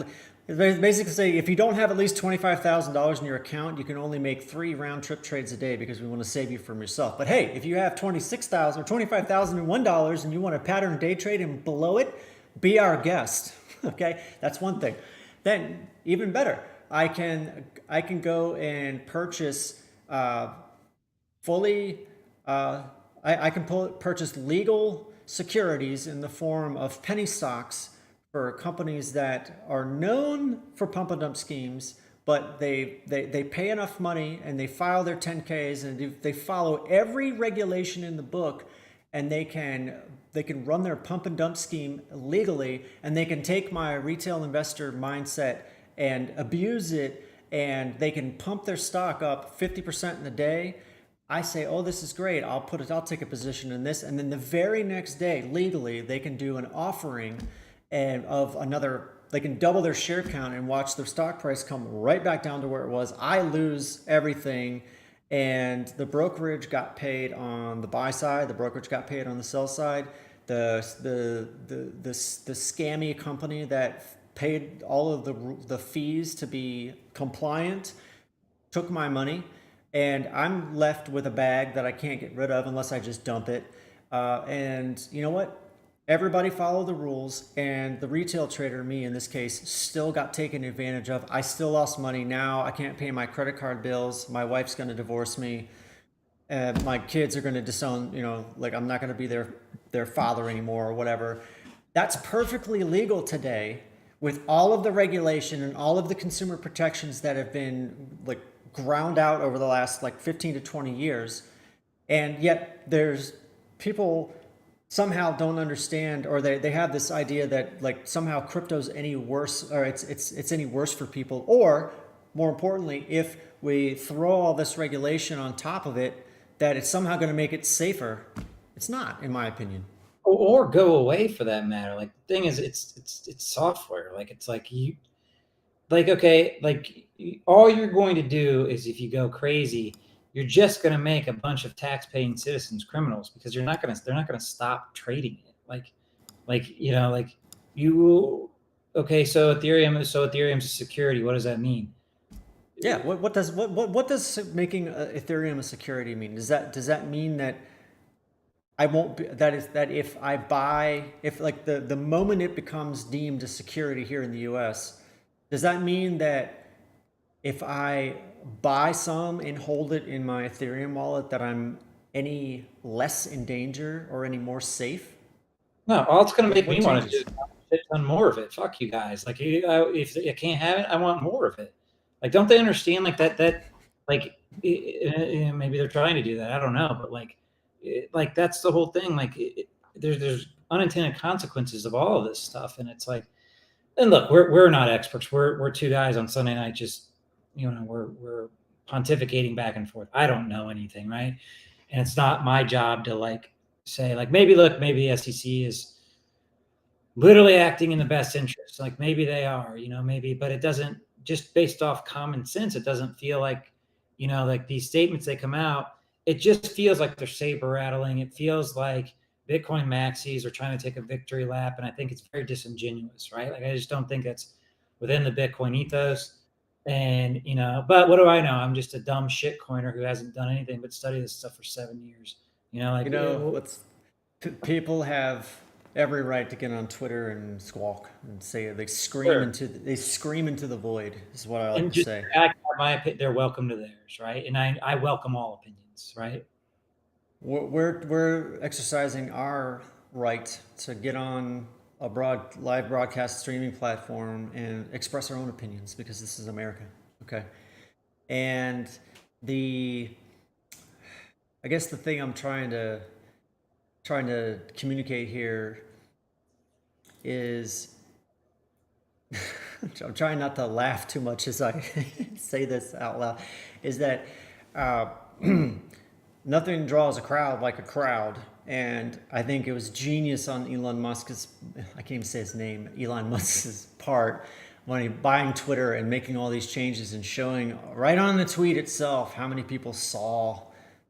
basically say if you don't have at least $25,000 in your account, you can only make 3 round trip trades a day because we want to save you from yourself. But hey, if you have 26,000 or $25,001 and you want to pattern day trade and blow it, be our guest. Okay, that's one thing. Then even better, I can go and purchase fully. I can purchase legal securities in the form of penny stocks for companies that are known for pump and dump schemes, but they pay enough money and they file their 10Ks and they follow every regulation in the book, and they can run their pump and dump scheme legally, and they can take my retail investor mindset and abuse it, and they can pump their stock up 50% in a day. I say, oh, this is great. I'll take a position in this. And then the very next day, legally, they can do an offering and they can double their share count and watch their stock price come right back down to where it was. I lose everything. And the brokerage got paid on the buy side. The brokerage got paid on the sell side. The scammy company that paid all of the fees to be compliant took my money, and I'm left with a bag that I can't get rid of unless I just dump it. And you know what? Everybody followed the rules, and the retail trader, me in this case, still got taken advantage of. I still lost money. Now I can't pay my credit card bills. My wife's going to divorce me. My kids are going to disown, like I'm not going to be their father anymore or whatever. That's perfectly legal today with all of the regulation and all of the consumer protections that have been like ground out over the last like 15 to 20 years. And yet there's people somehow don't understand, or they have this idea that like somehow crypto's any worse, or it's any worse for people, or more importantly, if we throw all this regulation on top of it, that it's somehow going to make it safer. It's not, in my opinion. or go away for that matter. Like, the thing is, it's software. Like, it's like okay, like all you're going to do is, if you go crazy, you're just going to make a bunch of tax-paying citizens criminals, because they're not going to stop trading it. Like you. Okay, so Ethereum's a security. What does that mean? Yeah. What does making Ethereum a security mean? Does that mean that I won't be, that is that if I buy, if like the moment it becomes deemed a security here in the US, does that mean that if I buy some and hold it in my Ethereum wallet that I'm any less in danger or any more safe? No, all it's going to make What me want to do changes? is a shit ton more of it. Fuck you guys. Like, if I can't have it, I want more of it. Like, don't they understand like that like maybe they're trying to do that. I don't know, but like that's the whole thing. Like, there's unintended consequences of all of this stuff, and it's like, and look, we're not experts. We're two guys on Sunday night, just we're pontificating back and forth. I don't know anything, right? And it's not my job to like say like, maybe look, maybe the SEC is literally acting in the best interest. Like, maybe they are, maybe, but it doesn't, just based off common sense, it doesn't feel like, like these statements they come out, it just feels like they're saber rattling. It feels like Bitcoin maxis are trying to take a victory lap. And I think it's very disingenuous, right? Like, I just don't think that's within the Bitcoin ethos. And, but what do I know? I'm just a dumb shit coiner who hasn't done anything but study this stuff for 7 years. You know, what's people have every right to get on Twitter and squawk and say Sure. they scream into the void is what I like And to just say. my opinion, they're welcome to theirs, right? And I welcome all opinions, right? We're exercising our right to get on a live broadcast streaming platform and express our own opinions because this is America. Okay. And the I guess the thing I'm trying to communicate here is I'm trying not to laugh too much as I say this out loud, is that uh, nothing draws a crowd like a crowd. And I think it was genius on Elon Musk's, I can't even say his name, Elon Musk's part when he buying Twitter and making all these changes and showing right on the tweet itself how many people saw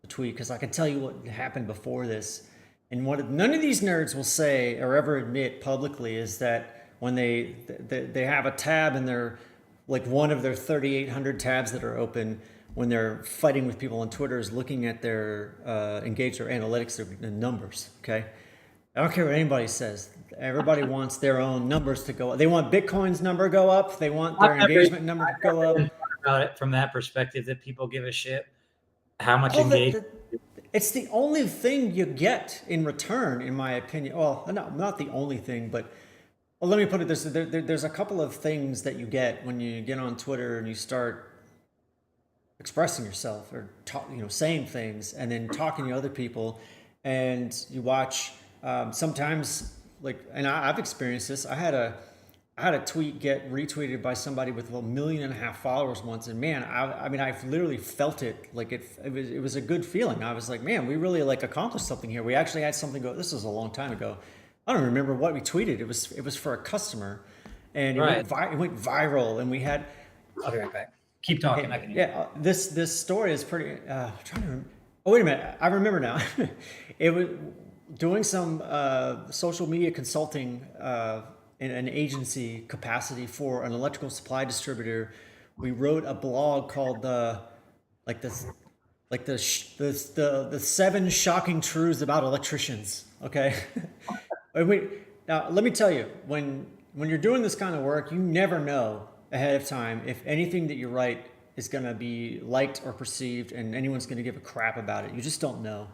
the tweet. Because I can tell you what happened before this. And what none of these nerds will say or ever admit publicly is that when they have a tab in their like one of their 3,800 tabs that are open when they're fighting with people on Twitter is looking at their engaged or analytics, their numbers. Okay, I don't care what anybody says. Everybody wants their own numbers to go up. They want Bitcoin's number to go up. They want their engagement number to go up. About it from that perspective, that people give a shit how much Oh, engagement. it's the only thing you get in return, in my opinion. Well, no, not the only thing, but well, let me put it this: there's a couple of things that you get when you get on Twitter and you start expressing yourself or saying things, and then talking to other people, and you watch. Sometimes, like, and I've experienced this. I had a tweet get retweeted by somebody with 1.5 million followers once, and man, I mean, I've literally felt it. Like it was a good feeling. I was like, man, we really like accomplished something here. We actually had something go. This was a long time ago. I don't remember what we tweeted. It was for a customer, and Right. it went viral, and we had. I'll be right back. Keep talking. I can hear. Yeah, this story is pretty. I'm trying to. Oh wait a minute, I remember now. It was doing some social media consulting in an agency capacity for an electrical supply distributor. We wrote a blog called like this like the 7 shocking truths about electricians. Okay, now let me tell you, when you're doing this kind of work, you never know ahead of time if anything that you write is going to be liked or perceived, and anyone's going to give a crap about it. You just don't know.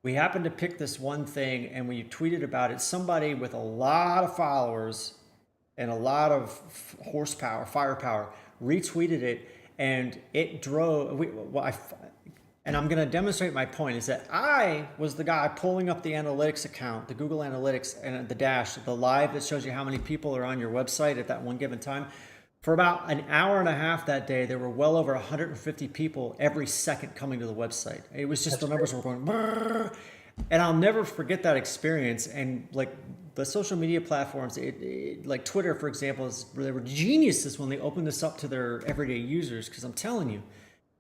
We happened to pick this one thing, and we tweeted about it. Somebody with a lot of followers and a lot of horsepower, firepower, retweeted it, and it drove. And I'm going to demonstrate my point is that I was the guy pulling up the analytics account, the Google Analytics, and the dash, the live that shows you how many people are on your website at that one given time. For about an hour and a half that day, there were well over 150 people every second coming to the website. It was just the numbers were going, brrr, And I'll never forget that experience. And like the social media platforms, like Twitter, for example, they were geniuses when they opened this up to their everyday users. Because I'm telling you,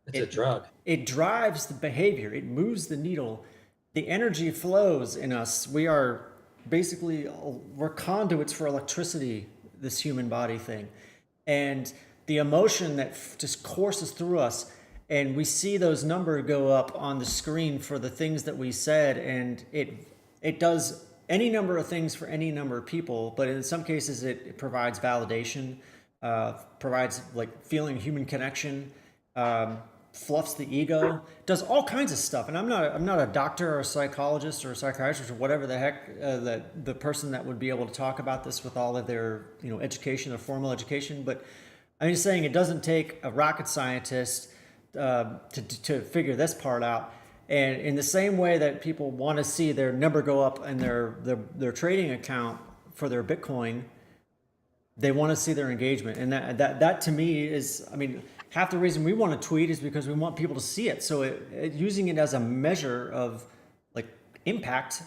It's a it drug. it drives the behavior. It moves the needle. The energy flows in us. We are basically we're conduits for electricity. This human body thing, and the emotion that just courses through us, and we see those numbers go up on the screen for the things that we said, and it does any number of things for any number of people, but in some cases it provides validation, provides like feeling human connection, fluffs the ego, does all kinds of stuff. And I'm not a doctor or a psychologist or a psychiatrist or whatever the heck that the person that would be able to talk about this with all of their education or formal education. But I'm just saying it doesn't take a rocket scientist to figure this part out. And in the same way that people want to see their number go up in their trading account for their Bitcoin, they want to see their engagement. And that to me is, I mean, half the reason we want to tweet is because we want people to see it. So using it as a measure of like impact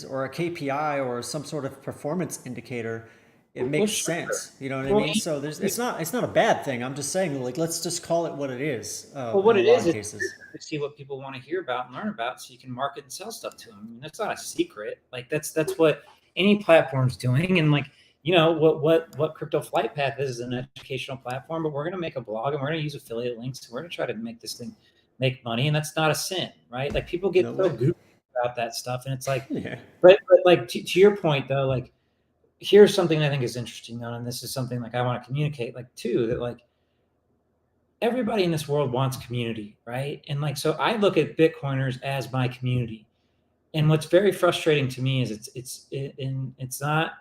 or a KPI or some sort of performance indicator, it makes sure. sense. You know what I mean? So it's not a bad thing. I'm just saying, like, let's just call it what it is. Well, what in it a lot is of cases. to see what people want to hear about and learn about, so you can market and sell stuff to them. I mean, that's not a secret. Like that's what any platform's doing. And like what Crypto Flight Path is an educational platform, but we're going to make a blog and we're going to use affiliate links. And we're going to try to make this thing make money, and that's not a sin, right? Like people get so goofy about that stuff, and it's like, Yeah. but like to your point though, like here's something I think is interesting though, and this is something like I want to communicate like too, that like everybody in this world wants community, right? And like, so I look at Bitcoiners as my community. And what's very frustrating to me is it's not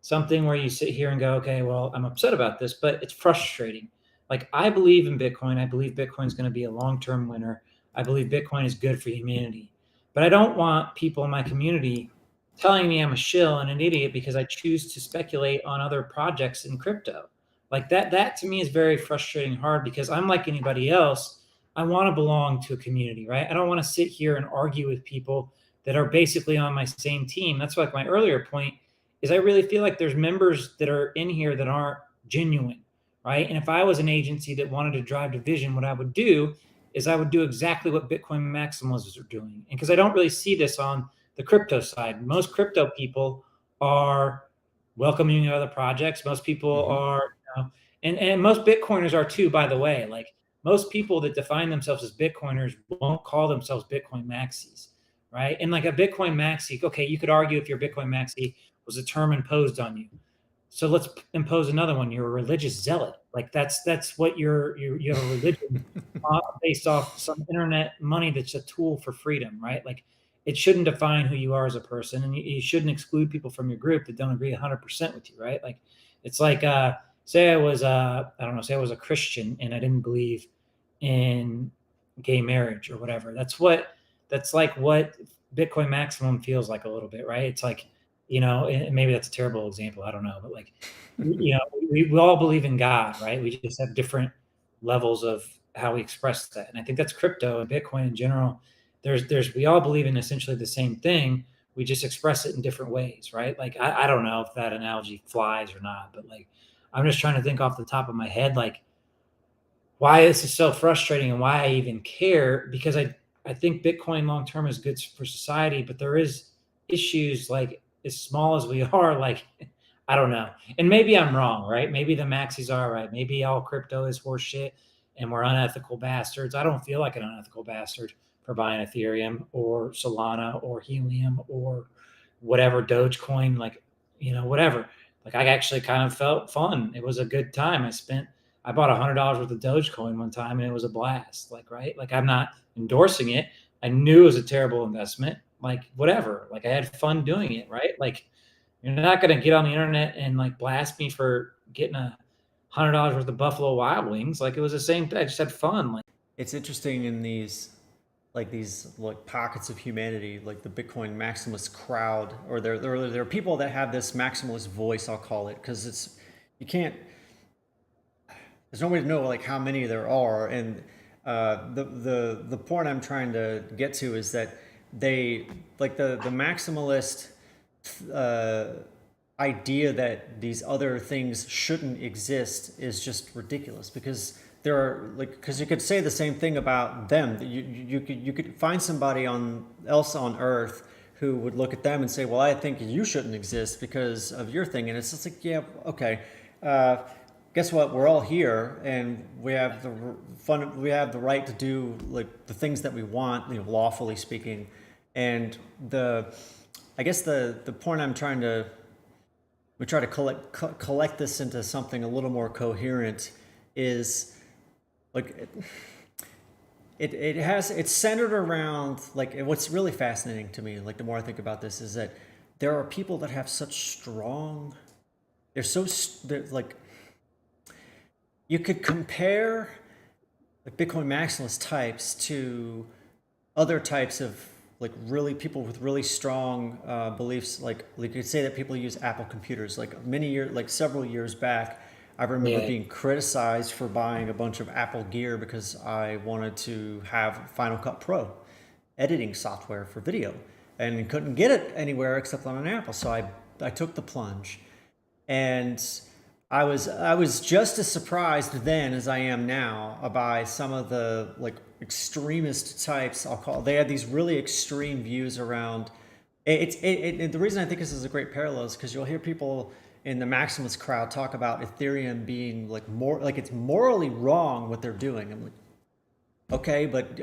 something where you sit here and go, okay, well, I'm upset about this, but it's frustrating. Like I believe in Bitcoin. I believe Bitcoin's going to be a long-term winner. I believe Bitcoin is good for humanity. But I don't want people in my community telling me I'm a shill and an idiot because I choose to speculate on other projects in crypto. Like that to me is very frustrating hard, because I'm like anybody else. I want to belong to a community, right? I don't want to sit here and argue with people that are basically on my same team. That's like my earlier point is I really feel like there's members that are in here that aren't genuine, right? And if I was an agency that wanted to drive division, what I would do is I would do exactly what Bitcoin maximalists are doing. And because I don't really see this on the crypto side, most crypto people are welcoming other projects. Most people are, and most Bitcoiners are too, by the way. Like most people that define themselves as Bitcoiners won't call themselves Bitcoin maxis, right? And like a Bitcoin maxi, okay, you could argue if your Bitcoin maxi was a term imposed on you. So let's impose another one. You're a religious zealot. Like that's what you have a religion based off some internet money that's a tool for freedom, right? Like it shouldn't define who you are as a person, and you shouldn't exclude people from your group that don't agree 100% with you, right? Like it's like say I was I don't know, say I was a Christian and I didn't believe in gay marriage or whatever. That's like what Bitcoin maximum feels like a little bit, right? It's like, and maybe that's a terrible example. I don't know, but like, we all believe in God, right? We just have different levels of how we express that. And I think that's crypto and Bitcoin in general. We all believe in essentially the same thing. We just express it in different ways, right? Like, I don't know if that analogy flies or not, but like, I'm just trying to think off the top of my head, like why this is so frustrating and why I even care, because I think Bitcoin long term is good for society, but there is issues like as small as we are, like I don't know. And maybe I'm wrong, right? Maybe the maxis are right. Maybe all crypto is horseshit and we're unethical bastards. I don't feel like an unethical bastard for buying Ethereum or Solana or Helium or whatever Dogecoin, like, whatever. Like I actually kind of felt fun. It was a good time. I bought $100 worth of Dogecoin one time and it was a blast. Like, right. Like I'm not endorsing it. I knew it was a terrible investment. Like whatever. Like I had fun doing it. Right. Like you're not going to get on the internet and like blast me for getting $100 worth of Buffalo Wild Wings. Like it was the same thing. I just had fun. Like It's interesting in these pockets of humanity, like the Bitcoin maximalist crowd, or there are people that have this maximalist voice, I'll call it, because you can't, there's no way to know like how many there are. And the point I'm trying to get to is that they like the maximalist uh, idea that these other things shouldn't exist is just ridiculous, because there are like, because you could say the same thing about them. You could find somebody else on Earth who would look at them and say, well, I think you shouldn't exist because of your thing. And it's just like, yeah, okay. Uh, Guess what? We're all here, and we have the we have the right to do like the things that we want, lawfully speaking. And I guess the point I'm trying to, we try to collect this into something a little more coherent, is like it's centered around like, what's really fascinating to me, like the more I think about this, is that there are people that have such strong, they're like, you could compare like Bitcoin maximalist types to other types of like really people with really strong beliefs. Like you could say that people use Apple computers. Like several years back, I remember Yeah. being criticized for buying a bunch of Apple gear because I wanted to have Final Cut Pro editing software for video, and couldn't get it anywhere except on an Apple. So I took the plunge, and I was just as surprised then as I am now by some of the like extremist types. I'll call, they had these really extreme views around the reason I think this is a great parallel is because you'll hear people in the maximalist crowd talk about Ethereum being like more like it's morally wrong what they're doing. I'm like, okay, but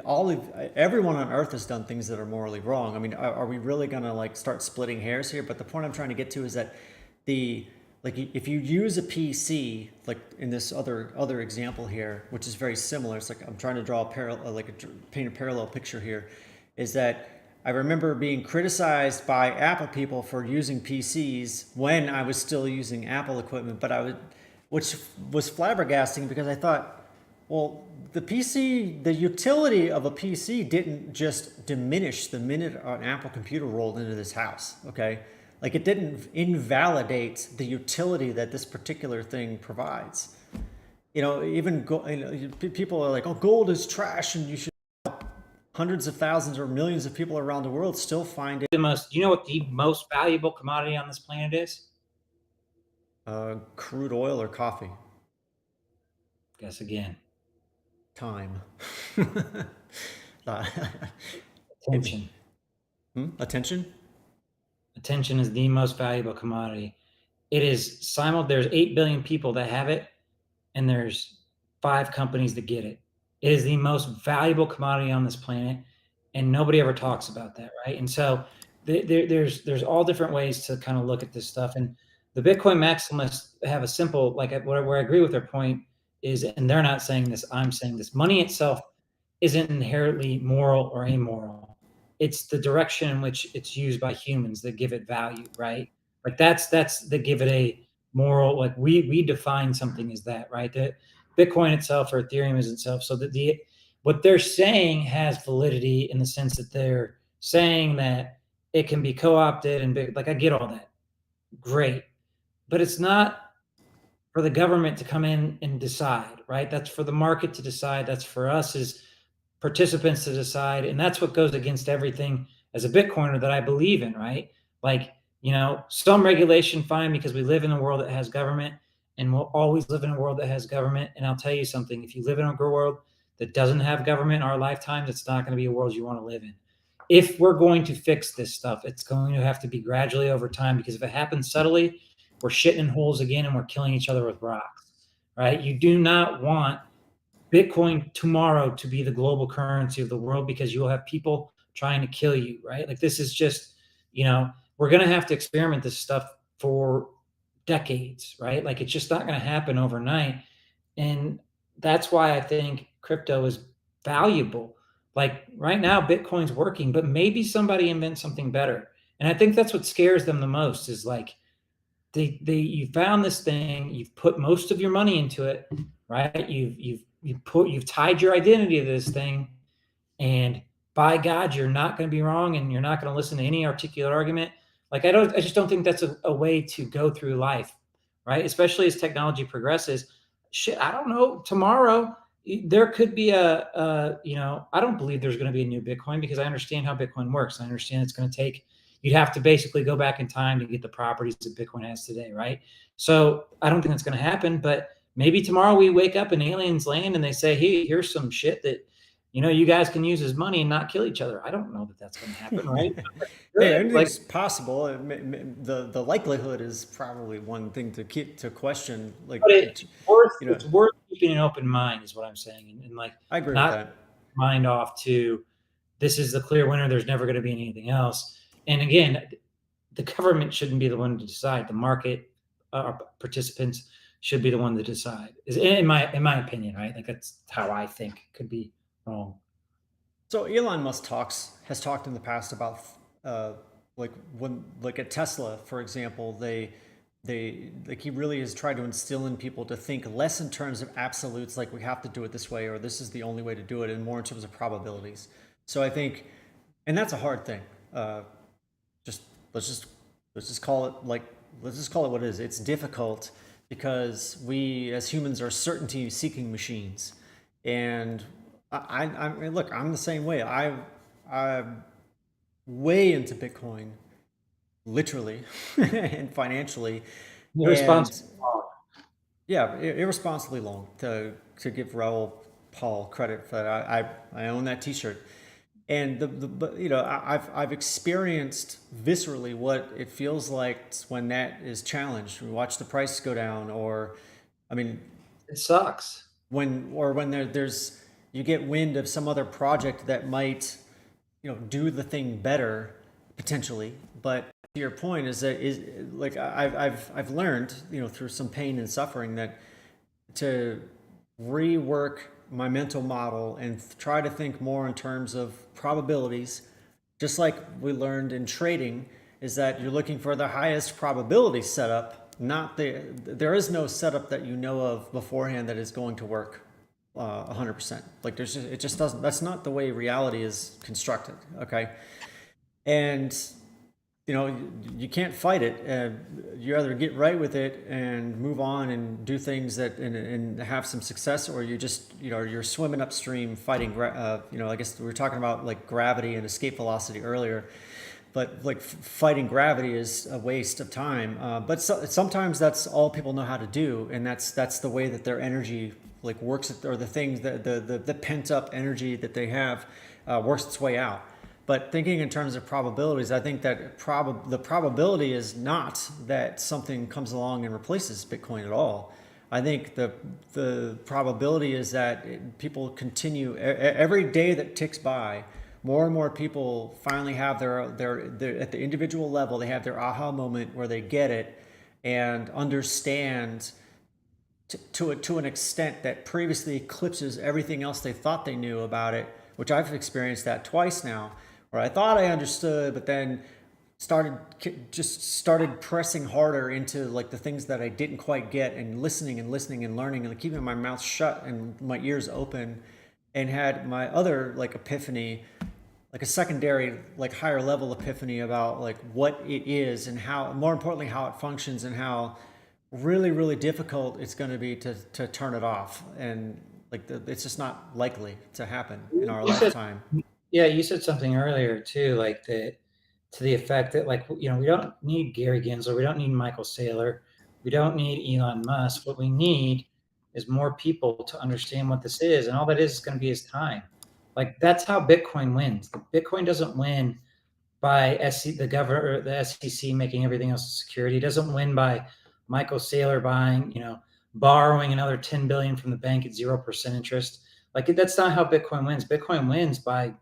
everyone on Earth has done things that are morally wrong. I mean, are we really gonna like start splitting hairs here? But the point I'm trying to get to is that the like, if you use a PC, like in this other example here, which is very similar, it's like I'm trying to draw a parallel, paint a parallel picture here, is that I remember being criticized by Apple people for using PCs when I was still using Apple equipment, which was flabbergasting, because I thought, well, the utility of a PC didn't just diminish the minute an Apple computer rolled into this house, okay? Like, it didn't invalidate the utility that this particular thing provides. Even people are like, oh, gold is trash and you should, hundreds of thousands or millions of people around the world still find it. Do you know what the most valuable commodity on this planet is? Crude oil or coffee? Guess again. Time. Attention. Attention? Attention is the most valuable commodity. It is there's 8 billion people that have it, and there's 5 companies that get it. It is the most valuable commodity on this planet, and nobody ever talks about that, right? And so there's all different ways to kind of look at this stuff. And the Bitcoin maximalists have a simple, like where I agree with their point is, and they're not saying this, I'm saying this, money itself isn't inherently moral or amoral. It's the direction in which it's used by humans that give it value, right? Like that's that give it a moral, like we define something as that, right? That Bitcoin itself or Ethereum is itself. So that what they're saying has validity in the sense that they're saying that it can be co-opted and like I get all that. Great. But it's not for the government to come in and decide, right? That's for the market to decide. That's for us as participants to decide. And that's what goes against everything as a Bitcoiner that I believe in, right? Like, some regulation, fine, because we live in a world that has government, and we'll always live in a world that has government. And I'll tell you something, if you live in a world that doesn't have government in our lifetimes, it's not going to be a world you want to live in. If we're going to fix this stuff, it's going to have to be gradually over time, because if it happens subtly, we're shitting in holes again and we're killing each other with rocks, right? You do not want Bitcoin tomorrow to be the global currency of the world, because you'll have people trying to kill you, right? Like, this is just, we're going to have to experiment this stuff for decades, right? Like, it's just not going to happen overnight. And that's why I think crypto is valuable. Like, right now, Bitcoin's working, but maybe somebody invents something better. And I think that's what scares them the most, is like, you found this thing, you've put most of your money into it, right? You've tied your identity to this thing, and by God, you're not going to be wrong, and you're not going to listen to any articulate argument. Like, I just don't think that's a way to go through life, right? Especially as technology progresses. Shit, I don't know. Tomorrow, there could be I don't believe there's going to be a new Bitcoin because I understand how Bitcoin works. I understand it's going to take, you'd have to basically go back in time to get the properties that Bitcoin has today, right? So I don't think that's going to happen, but maybe tomorrow we wake up and aliens land and they say, hey, here's some shit that, you guys can use as money and not kill each other. I don't know that that's going to happen, right? Hey, Good. Like, anything's possible. The likelihood is probably one thing to keep to question. Like, but you know, it's worth keeping an open mind is what I'm saying. And like, I agree with not that. mind off to, this is the clear winner. There's never going to be anything else. And again, the government shouldn't be the one to decide. The market participants should be the one to decide. Is in my opinion, right? Like that's how I think. Could be wrong. So Elon Musk has talked in the past about uh, like when like at Tesla, for example, they like he really has tried to instill in people to think less in terms of absolutes, like we have to do it this way or this is the only way to do it, and more in terms of probabilities. So I think, and that's a hard thing. Just let's just let's just call it like let's just call it what it is. It's difficult because we as humans are certainty seeking machines, and I mean, look, I'm the same way. I'm way into Bitcoin, literally and financially, and Irresponsible. yeah, irresponsibly long to give Raul Paul credit for that. I own that T-shirt, and but I've experienced viscerally what it feels like when that is challenged. We watch the price go down, or I mean, It sucks. when there's you get wind of some other project that might do the thing better potentially. But to your point is that is like I've learned through some pain and suffering that to rework my mental model and try to think more in terms of probabilities, just like we learned in trading, is that you're looking for the highest probability setup, not there is no setup that you know of beforehand that is going to work 100%. Like it just doesn't, that's not the way reality is constructed. Okay. And you can't fight it. You either get right with it and move on and do things that and have some success, or you just you're swimming upstream fighting. I guess we were talking about like gravity and escape velocity earlier, but like fighting gravity is a waste of time. But sometimes that's all people know how to do, and that's the way that their energy like works, or the things that the pent up energy that they have works its way out. But thinking in terms of probabilities, I think that the probability is not that something comes along and replaces Bitcoin at all. I think the probability is that people continue every day that ticks by. More and more people finally have their at the individual level, they have their aha moment where they get it and understand to an extent that previously eclipses everything else they thought they knew about it, which I've experienced that twice now, where I thought I understood, but then started pressing harder into like the things that I didn't quite get, and listening and learning and keeping my mouth shut and my ears open, and had my other like epiphany, like a secondary like higher level epiphany about like what it is and how, more importantly, how it functions, and how really difficult it's going to be to turn it off, and like it's just not likely to happen in our You said, lifetime. yeah, you said something earlier too, like that, to the effect that like we don't need Gary Gensler, we don't need Michael Saylor, we don't need Elon Musk. What we need is more people to understand what this is, and all that is going to be is time. Like that's how Bitcoin wins. Bitcoin doesn't win by the governor, the SEC making everything else a security. It doesn't win by Michael Saylor buying, borrowing another 10 billion from the bank at 0% interest. Like that's not how Bitcoin wins. Bitcoin wins by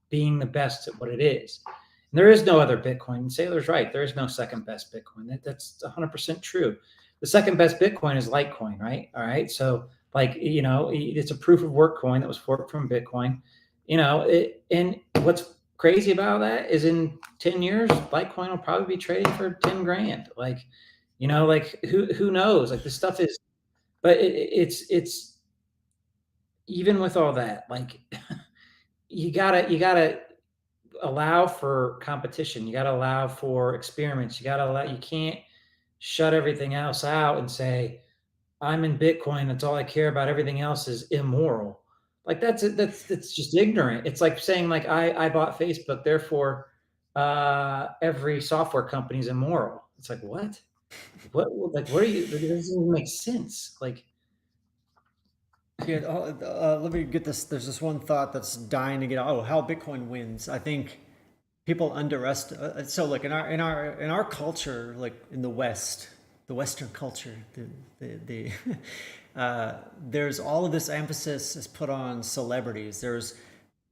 being the best at what it is. And there is no other Bitcoin. Saylor's right. There is no second best Bitcoin. That's 100% true. The second best Bitcoin is Litecoin, right? All right. So like, it's a proof of work coin that was forked from Bitcoin, and what's crazy about that is in 10 years, Litecoin will probably be trading for 10 grand. Like, like who knows? Like this stuff is, but it's even with all that, like you gotta allow for competition. You gotta allow for experiments. You can't shut everything else out and say, I'm in Bitcoin. That's all I care about. Everything else is immoral. Like that's just ignorant. It's like saying like I bought Facebook, therefore every software company is immoral. It's like what? Like what are you? It doesn't even make sense. Like Yeah, let me get this. There's this one thought that's dying to get out. Oh, how Bitcoin wins. I think people underestimate. So, like in our culture, like in the West, the Western culture, the there's all of this emphasis is put on celebrities. There's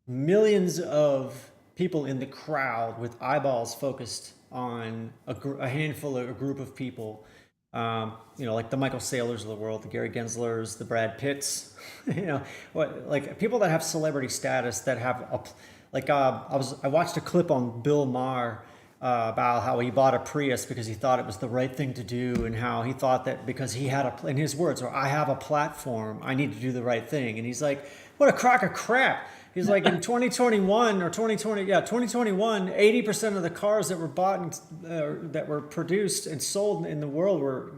millions of people in the crowd with eyeballs focused on a handful of a group of people. Like the Michael Saylors of the world, the Gary Genslers, the Brad Pitts, like people that have celebrity status that have I watched a clip on Bill Maher about how he bought a Prius because he thought it was the right thing to do, and how he thought that because he had in his words, or I have a platform, I need to do the right thing. And he's like, what a crock of crap. He's like, in 2021 or 2020, 2021, 80% of the cars that were bought and that were produced and sold in the world were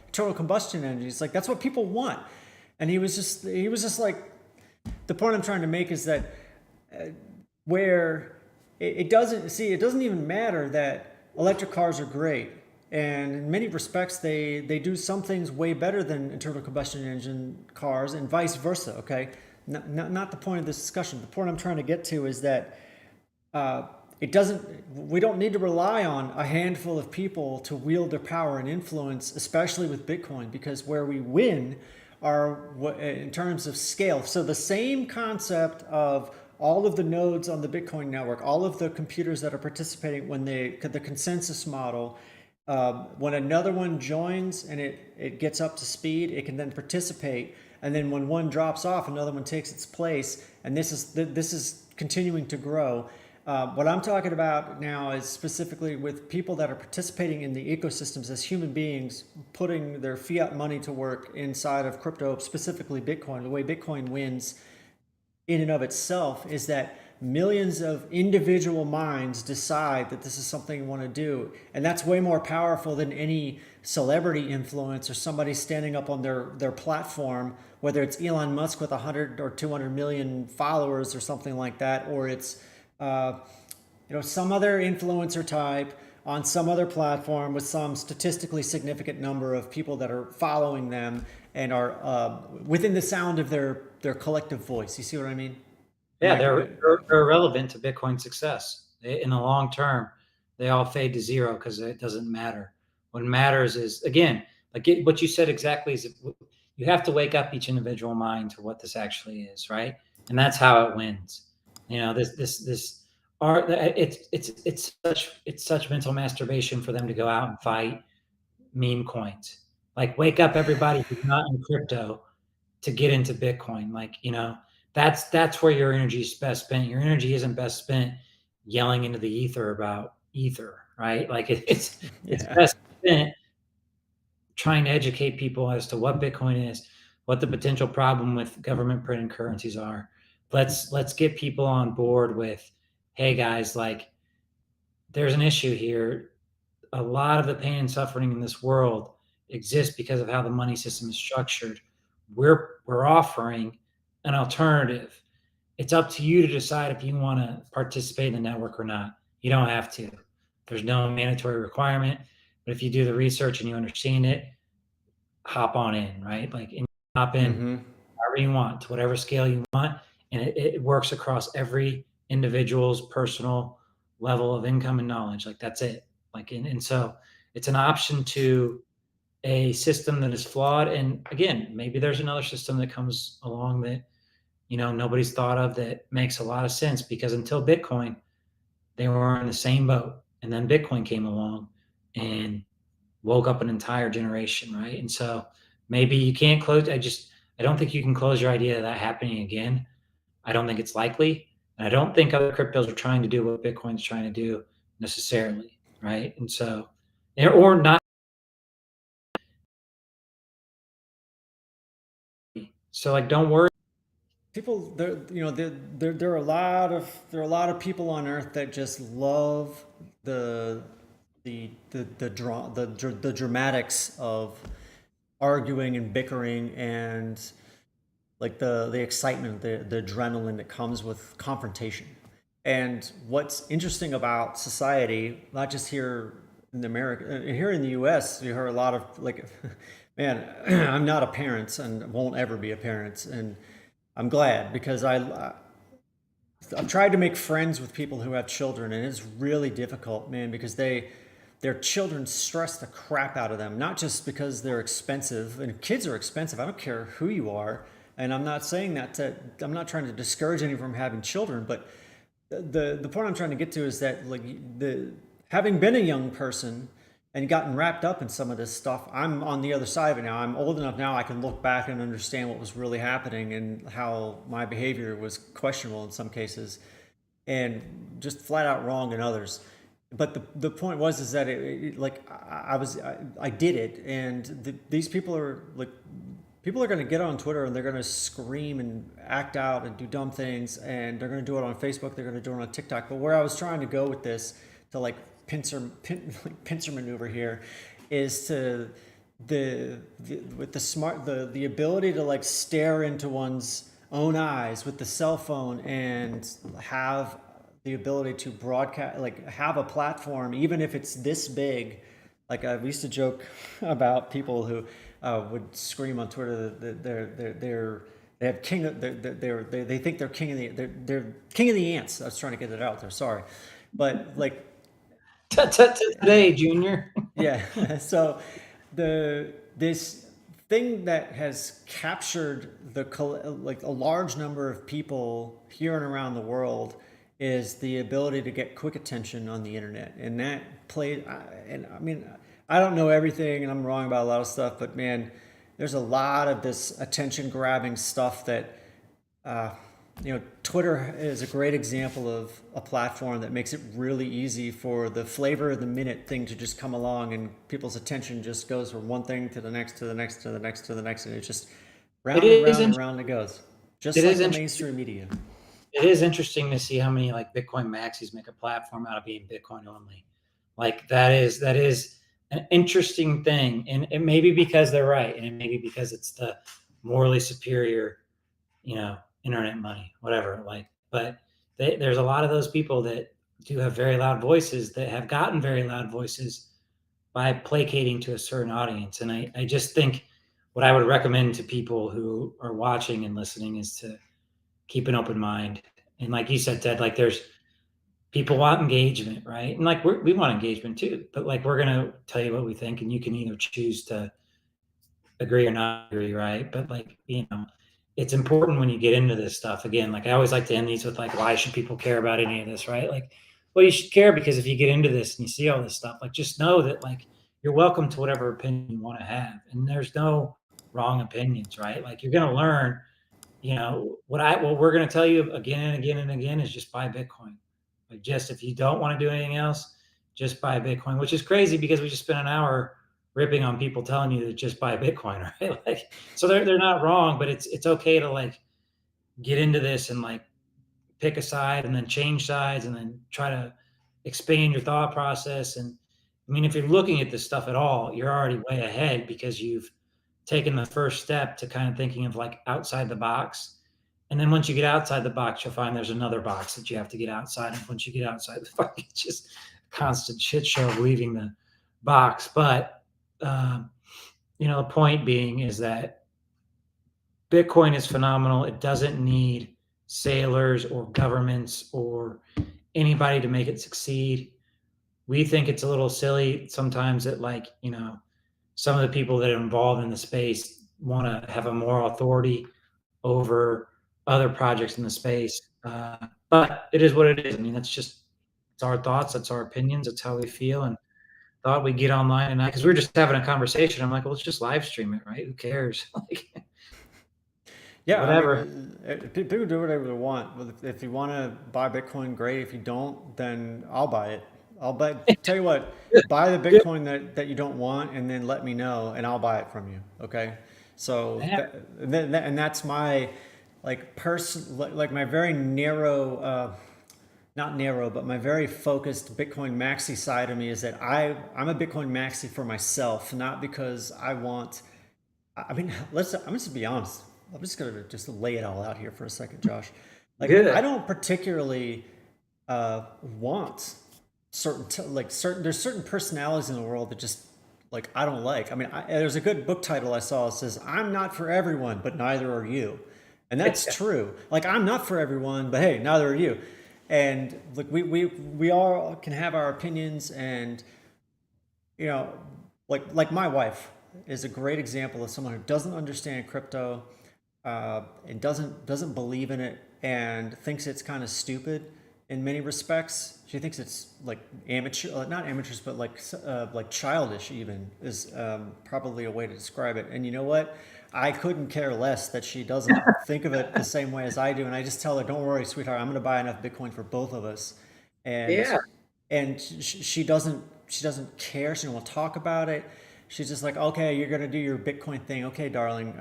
internal combustion engines. Like, that's what people want. And he was just like, the point I'm trying to make is that where it doesn't even matter that electric cars are great. And in many respects, they do some things way better than internal combustion engine cars, and vice versa. Okay, not the point of this discussion. The point I'm trying to get to is that we don't need to rely on a handful of people to wield their power and influence, especially with Bitcoin, because where we win are in terms of scale. So the same concept of all of the nodes on the Bitcoin network, all of the computers that are participating when the consensus model, when another one joins and it gets up to speed, it can then participate. And then when one drops off, another one takes its place. And this is continuing to grow. What I'm talking about now is specifically with people that are participating in the ecosystems as human beings, putting their fiat money to work inside of crypto, specifically Bitcoin. The way Bitcoin wins in and of itself is that millions of individual minds decide that this is something you want to do. And that's way more powerful than any celebrity influence or somebody standing up on their platform, whether it's Elon Musk with 100 or 200 million followers or something like that, or it's some other influencer type on some other platform with some statistically significant number of people that are following them and are within the sound of their collective voice. You see what I mean? yeah, they're irrelevant to Bitcoin's success. In the long term, they all fade to zero because it doesn't matter. What matters is, again, what you said exactly, is you have to wake up each individual mind to what this actually is, right? And that's how it wins. This art, it's such mental masturbation for them to go out and fight meme coins. Like, wake up everybody who's not in crypto to get into Bitcoin. Like, that's where your energy is best spent. Your energy isn't best spent yelling into the ether about ether, right? Like it's best spent trying to educate people as to what Bitcoin is, what the potential problem with government printing currencies are. Let's get people on board with, hey guys, like, there's an issue here. A lot of the pain and suffering in this world exists because of how the money system is structured. We're offering an alternative. It's up to you to decide if you want to participate in the network or not. You don't have to. There's no mandatory requirement, but if you do the research and you understand it, hop on in, right? Like, and hop in however you want, to whatever scale you want, and it works across every individual's personal level of income and knowledge. Like, that's it. Like, and so it's an option to a system that is flawed. And again, maybe there's another system that comes along that nobody's thought of, that makes a lot of sense, because until Bitcoin, they were in the same boat. And then Bitcoin came along and woke up an entire generation, right? And so maybe you can't close. I don't think you can close your idea of that happening again. I don't think it's likely. And I don't think other cryptos are trying to do what Bitcoin's trying to do necessarily, right? And so, or not. So, like, don't worry. People, there are a lot of people on Earth that just love the dramatics of arguing and bickering and like the excitement, the adrenaline that comes with confrontation. And what's interesting about society, not just here in America, here in the U.S., you hear a lot of like, man, I'm not a parent and won't ever be a parent, and I'm glad because I've tried to make friends with people who have children, and it's really difficult, man, because their children stress the crap out of them. Not just because they're expensive, and kids are expensive. I don't care who you are, and I'm not saying that I'm not trying to discourage anyone from having children, but the point I'm trying to get to is that like the having been a young person and gotten wrapped up in some of this stuff, I'm on the other side of it now. I'm old enough now I can look back and understand what was really happening and how my behavior was questionable in some cases and just flat out wrong in others. But the point was is that like I did it, and these people are like people are going to get on Twitter and they're going to scream and act out and do dumb things, and they're going to do it on Facebook. They're going to do it on TikTok. But where I was trying to go with this to like pincer maneuver here is to with the ability to like stare into one's own eyes with the cell phone and have the ability to broadcast, like have a platform, even if it's this big. Like I used to joke about people who would scream on Twitter that they have king. They think they're king of they're king of the ants. I was trying to get it out there. Sorry, but like Today, Junior. yeah. So this thing that has captured like a large number of people here and around the world is the ability to get quick attention on the internet, and that played. And I mean, I don't know everything, and I'm wrong about a lot of stuff, but man, there's a lot of this attention grabbing stuff that Twitter is a great example of a platform that makes it really easy for the flavor of the minute thing to just come along, and people's attention just goes from one thing to the next, to the next, to the next, to the next, and it's just round It and is round and round it goes, just it like is the interesting. mainstream media. It is interesting to see how many like Bitcoin maxis make a platform out of being Bitcoin only. Like that is an interesting thing, and it may be because they're right, and it may be because it's the morally superior, internet money, whatever. Like, but there's a lot of those people that do have very loud voices that have gotten very loud voices by placating to a certain audience. And I just think what I would recommend to people who are watching and listening is to keep an open mind. And like you said, Ted, like there's people want engagement, right? And like we want engagement too, but like we're gonna tell you what we think, and you can either choose to agree or not agree, right? But like it's important when you get into this stuff. Again, like I always like to end these with like, why should people care about any of this, right? Like, well, you should care because if you get into this and you see all this stuff, like just know that like you're welcome to whatever opinion you want to have, and there's no wrong opinions, right? Like you're gonna learn what we're going to tell you again and again and again is just buy Bitcoin. Like just if you don't want to do anything else, just buy Bitcoin, which is crazy because we just spent an hour ripping on people telling you to just buy Bitcoin, right? Like, so they're not wrong, but it's okay to like get into this and like pick a side and then change sides and then try to expand your thought process. And I mean, if you're looking at this stuff at all, you're already way ahead because you've taken the first step to kind of thinking of like outside the box. And then once you get outside the box, you'll find there's another box that you have to get outside. And once you get outside the box, it's just a constant shit show of leaving the box. But, the point being is that Bitcoin is phenomenal. It doesn't need sailors or governments or anybody to make it succeed. We think it's a little silly sometimes that like, some of the people that are involved in the space want to have a moral authority over other projects in the space. But it is what it is. I mean, it's our thoughts, that's our opinions, that's how we feel. And thought we'd get online and because we were just having a conversation. I'm like, well, let's just live stream it, right? Who cares? Like, Yeah, I mean, whatever. people do whatever they want. But if you want to buy Bitcoin, great. If you don't, then I'll buy it. I'll buy. Tell you what, buy the Good. Bitcoin that you don't want, and then let me know, and I'll buy it from you. Okay. So Yeah. and that's my like person like my very narrow, not narrow, but my very focused Bitcoin maxi side of me is that I'm a Bitcoin maxi for myself, not because I want I mean, I'm just be honest. I'm just gonna just lay it all out here for a second, Josh. Like, I Good. don't particularly want certain. There's certain personalities in the world that just like I don't like. I mean, there's a good book title I saw that says, "I'm not for everyone, but neither are you," and that's true. Like, I'm not for everyone, but hey, neither are you. And like we all can have our opinions, and you know, like my wife is a great example of someone who doesn't understand crypto and doesn't believe in it and thinks it's kind of stupid in many respects. She thinks it's like amateur, not amateurs, but like childish even is probably a way to describe it. And you know what? I couldn't care less that she doesn't think of it the same way as I do. And I just tell her, "Don't worry, sweetheart. I'm going to buy enough Bitcoin for both of us." And Yeah. she doesn't care. She don't want to talk about it. She's just like, okay, you're gonna do your Bitcoin thing. Okay, darling.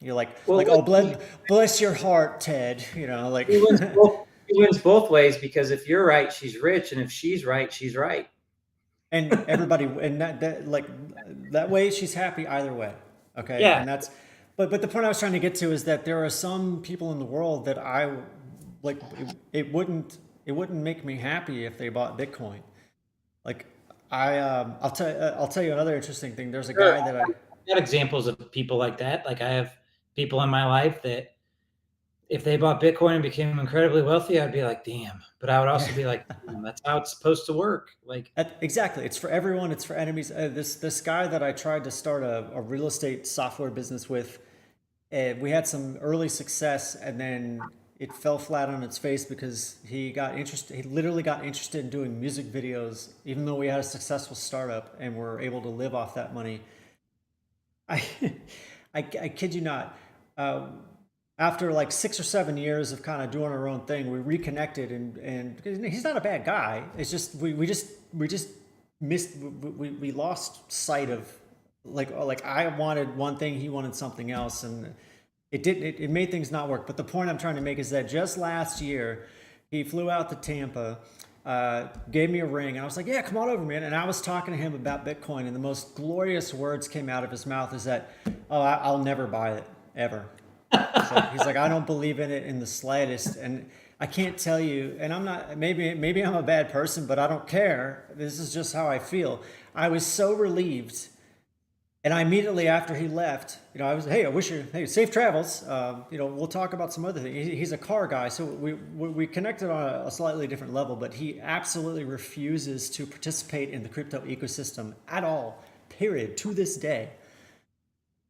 You're Well, like, look, oh, bless your heart, Ted. You know, like, he wins both ways, because if you're right, she's rich, and if she's right, she's right. and everybody, and that like that way, she's happy either way. Okay, Yeah. and but the point I was trying to get to is that there are some people in the world that I like. It wouldn't make me happy if they bought Bitcoin. Like I'll tell you another interesting thing. There's a Sure. guy that I I've got examples of people like that. Like, I have people in my life that if they bought Bitcoin and became incredibly wealthy, I'd be like, damn. But I would yeah. also be like, damn, that's how it's supposed to work. Like, Exactly. It's for everyone. It's for enemies. This guy that I tried to start a real estate software business with, we had some early success, and then it fell flat on its face because he got interested. He literally got interested in doing music videos, even though we had a successful startup and were able to live off that money. I, I kid you not. Uh, After like 6 or 7 years of kind of doing our own thing, we reconnected, and he's not a bad guy. It's just we just missed we lost sight of like I wanted one thing, he wanted something else, and it made things not work. But the point I'm trying to make is that just last year, he flew out to Tampa, gave me a ring, and I was like, "Yeah, come on over, man." And I was talking to him about Bitcoin, and the most glorious words came out of his mouth is that, "Oh, I'll never buy it ever." He's like, "I don't believe in it in the slightest," and I can't tell you. And I'm not. Maybe I'm a bad person, but I don't care. This is just how I feel. I was so relieved, and I immediately after he left, I was, "Hey, I wish you, hey, safe travels. We'll talk about some other thing." He's a car guy, so we connected on a slightly different level. But he absolutely refuses to participate in the crypto ecosystem at all. Period. To this day.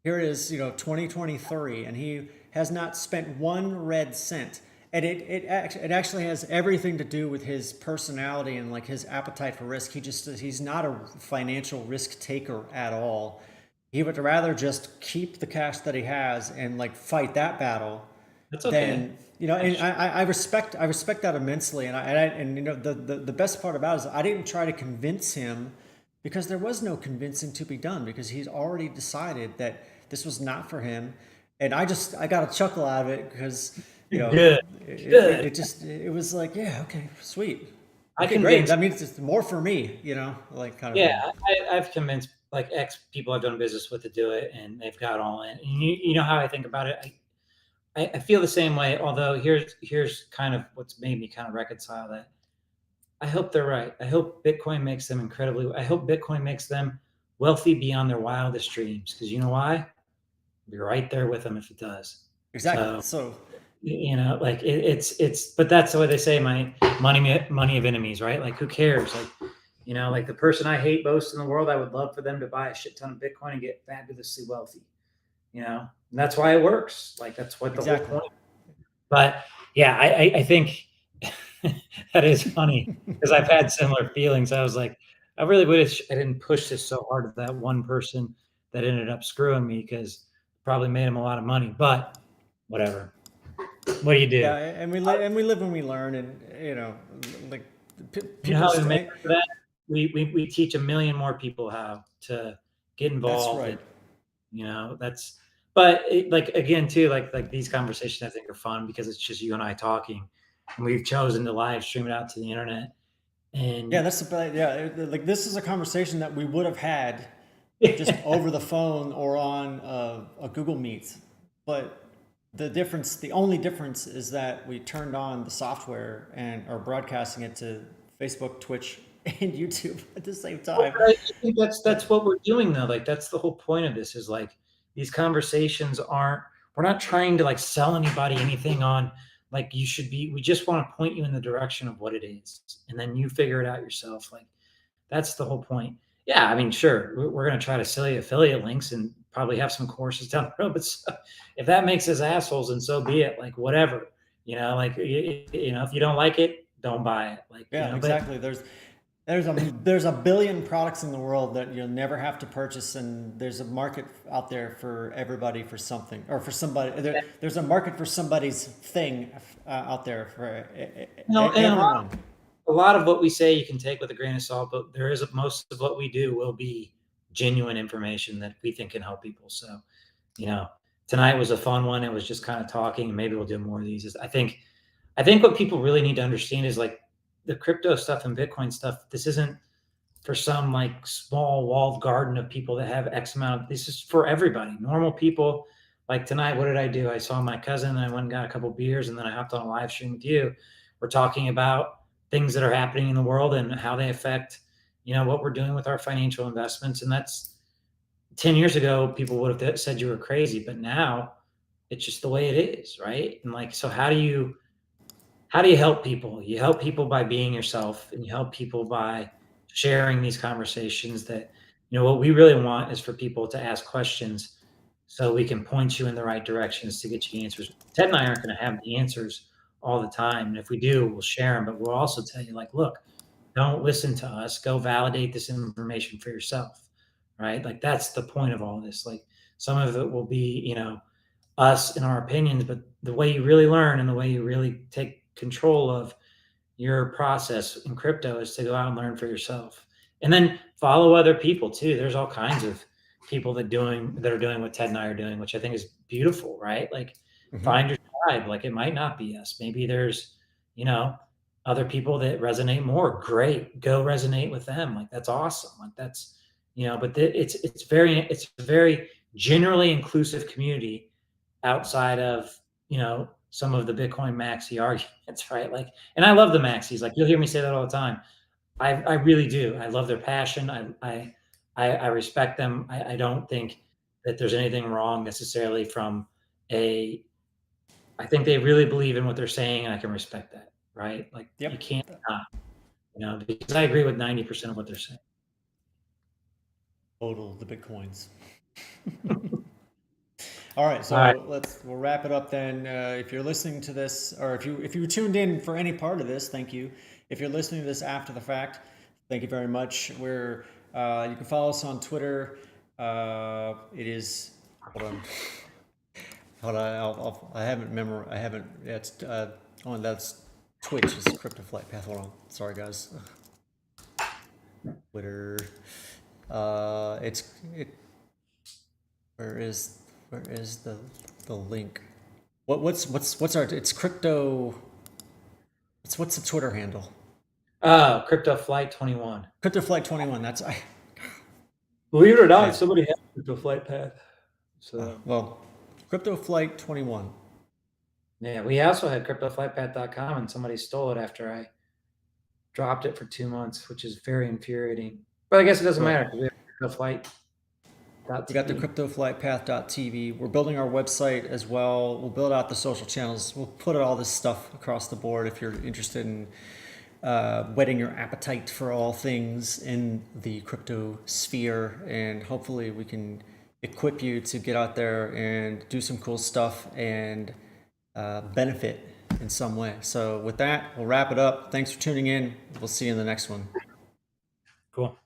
Here it is, 2023, and he has not spent one red cent. And it actually has everything to do with his personality and like his appetite for risk. He's not a financial risk taker at all. He would rather just keep the cash that he has and like fight that battle that's okay. than and I respect that immensely. And the best part about it is I didn't try to convince him, because there was no convincing to be done, because he's already decided that this was not for him. And I got a chuckle out of it because Good. Good. it was like, yeah, okay, sweet, I okay, great, convinced, that means it's more for me, like kind of yeah, thing. I've convinced like ex people I've done business with to do it, and they've got all in. And you know how I think about it. I feel the same way. Although here's kind of what's made me kind of reconcile that. I hope they're right. I hope Bitcoin makes them incredibly. I hope Bitcoin makes them wealthy beyond their wildest dreams. Because you know why? I'll be right there with them if it does. Exactly. So So like it's. But that's the way they say money of enemies, right? Like, who cares? Like, like the person I hate most in the world, I would love for them to buy a shit ton of Bitcoin and get fabulously wealthy. And that's why it works. Like, that's what the whole exactly. point. But yeah, I think that is funny, because I've had similar feelings. I was like, I really wish I didn't push this so hard at that one person that ended up screwing me, because probably made him a lot of money. But whatever. What do you Yeah, do? and we live and we learn, and like You know people how we make stay. up for that? We teach a million more people how to get That's involved, and right. that's. But like, again, too, like these conversations I think are fun because it's just you and I talking, and we've chosen to live stream it out to the internet. Yeah, And like this is a conversation that we would have had just over the phone or on a Google Meet. But the only difference is that we turned on the software and are broadcasting it to Facebook, Twitch, and YouTube at the same time. I think that's what we're doing though. Like that's the whole point of this is like these conversations aren't we're not trying to like sell anybody anything on like you should be we just want to point you in the direction of what it is and then you figure it out yourself. Like that's the whole point. Yeah, I mean, sure, we're going to try to sell you affiliate links and probably have some courses down the road, but if that makes us assholes, and so be it. Like whatever, like if you don't like it, don't buy it. Like yeah, exactly. There's a billion products in the world that you'll never have to purchase, and there's a market out there for everybody for something or for somebody. There's a market for somebody's thing out there for everyone. A lot of what we say you can take with a grain of salt, but most of what we do will be genuine information that we think can help people. So, tonight was a fun one. It was just kind of talking, and maybe we'll do more of these. I think what people really need to understand is like the crypto stuff and Bitcoin stuff. This isn't for some like small walled garden of people that have X amount. This is for everybody, normal people. Like tonight, what did I do? I saw my cousin, and I went and got a couple beers, and then I hopped on a live stream with you. We're talking about things that are happening in the world and how they affect, what we're doing with our financial investments. And that's 10 years ago, people would have said you were crazy, but now it's just the way it is. Right. And like, so how do you help people? You help people by being yourself, and you help people by sharing these conversations that, what we really want is for people to ask questions so we can point you in the right directions to get you answers. Ted and I aren't going to have the answers all the time. And if we do, we'll share them, but we'll also tell you like, look, don't listen to us, go validate this information for yourself. Right. Like that's the point of all this. Like some of it will be, us and our opinions, but the way you really learn and the way you really take control of your process in crypto is to go out and learn for yourself and then follow other people too. There's all kinds of people that are doing what Ted and I are doing, which I think is beautiful, right? Like find your tribe. Like it might not be us. Maybe there's, other people that resonate more. Great. Go resonate with them. Like that's awesome. Like that's, but it's a very generally inclusive community outside of, some of the Bitcoin maxi arguments, right? Like, and I love the maxis. Like you'll hear me say that all the time. I really do. I love their passion. I respect them. I don't think that there's anything wrong necessarily from I think they really believe in what they're saying, and I can respect that, right? Like you can't not, because I agree with 90% of what they're saying. Total the Bitcoins. All right, so we'll wrap it up then. If you're listening to this, or if you tuned in for any part of this, thank you. If you're listening to this after the fact, thank you very much. You can follow us on Twitter. It is hold on. I haven't. It's that's Twitch. Is Crypto Flight Path. Hold on. Sorry, guys. Twitter. Where is the link? What's our? It's crypto. What's the Twitter handle? Crypto Flight 21. Crypto Flight 21. Believe it or not, somebody has Crypto Flight Path. So Crypto Flight 21. Yeah, we also had CryptoFlightPath.com, and somebody stole it after I dropped it for 2 months, which is very infuriating. But I guess it doesn't matter because we have Crypto Flight. We got the CryptoFlightPath.tv. We're building our website as well. We'll build out the social channels. We'll put all this stuff across the board if you're interested in whetting your appetite for all things in the crypto sphere. And hopefully we can equip you to get out there and do some cool stuff and benefit in some way. So with that, we'll wrap it up. Thanks for tuning in. We'll see you in the next one. Cool.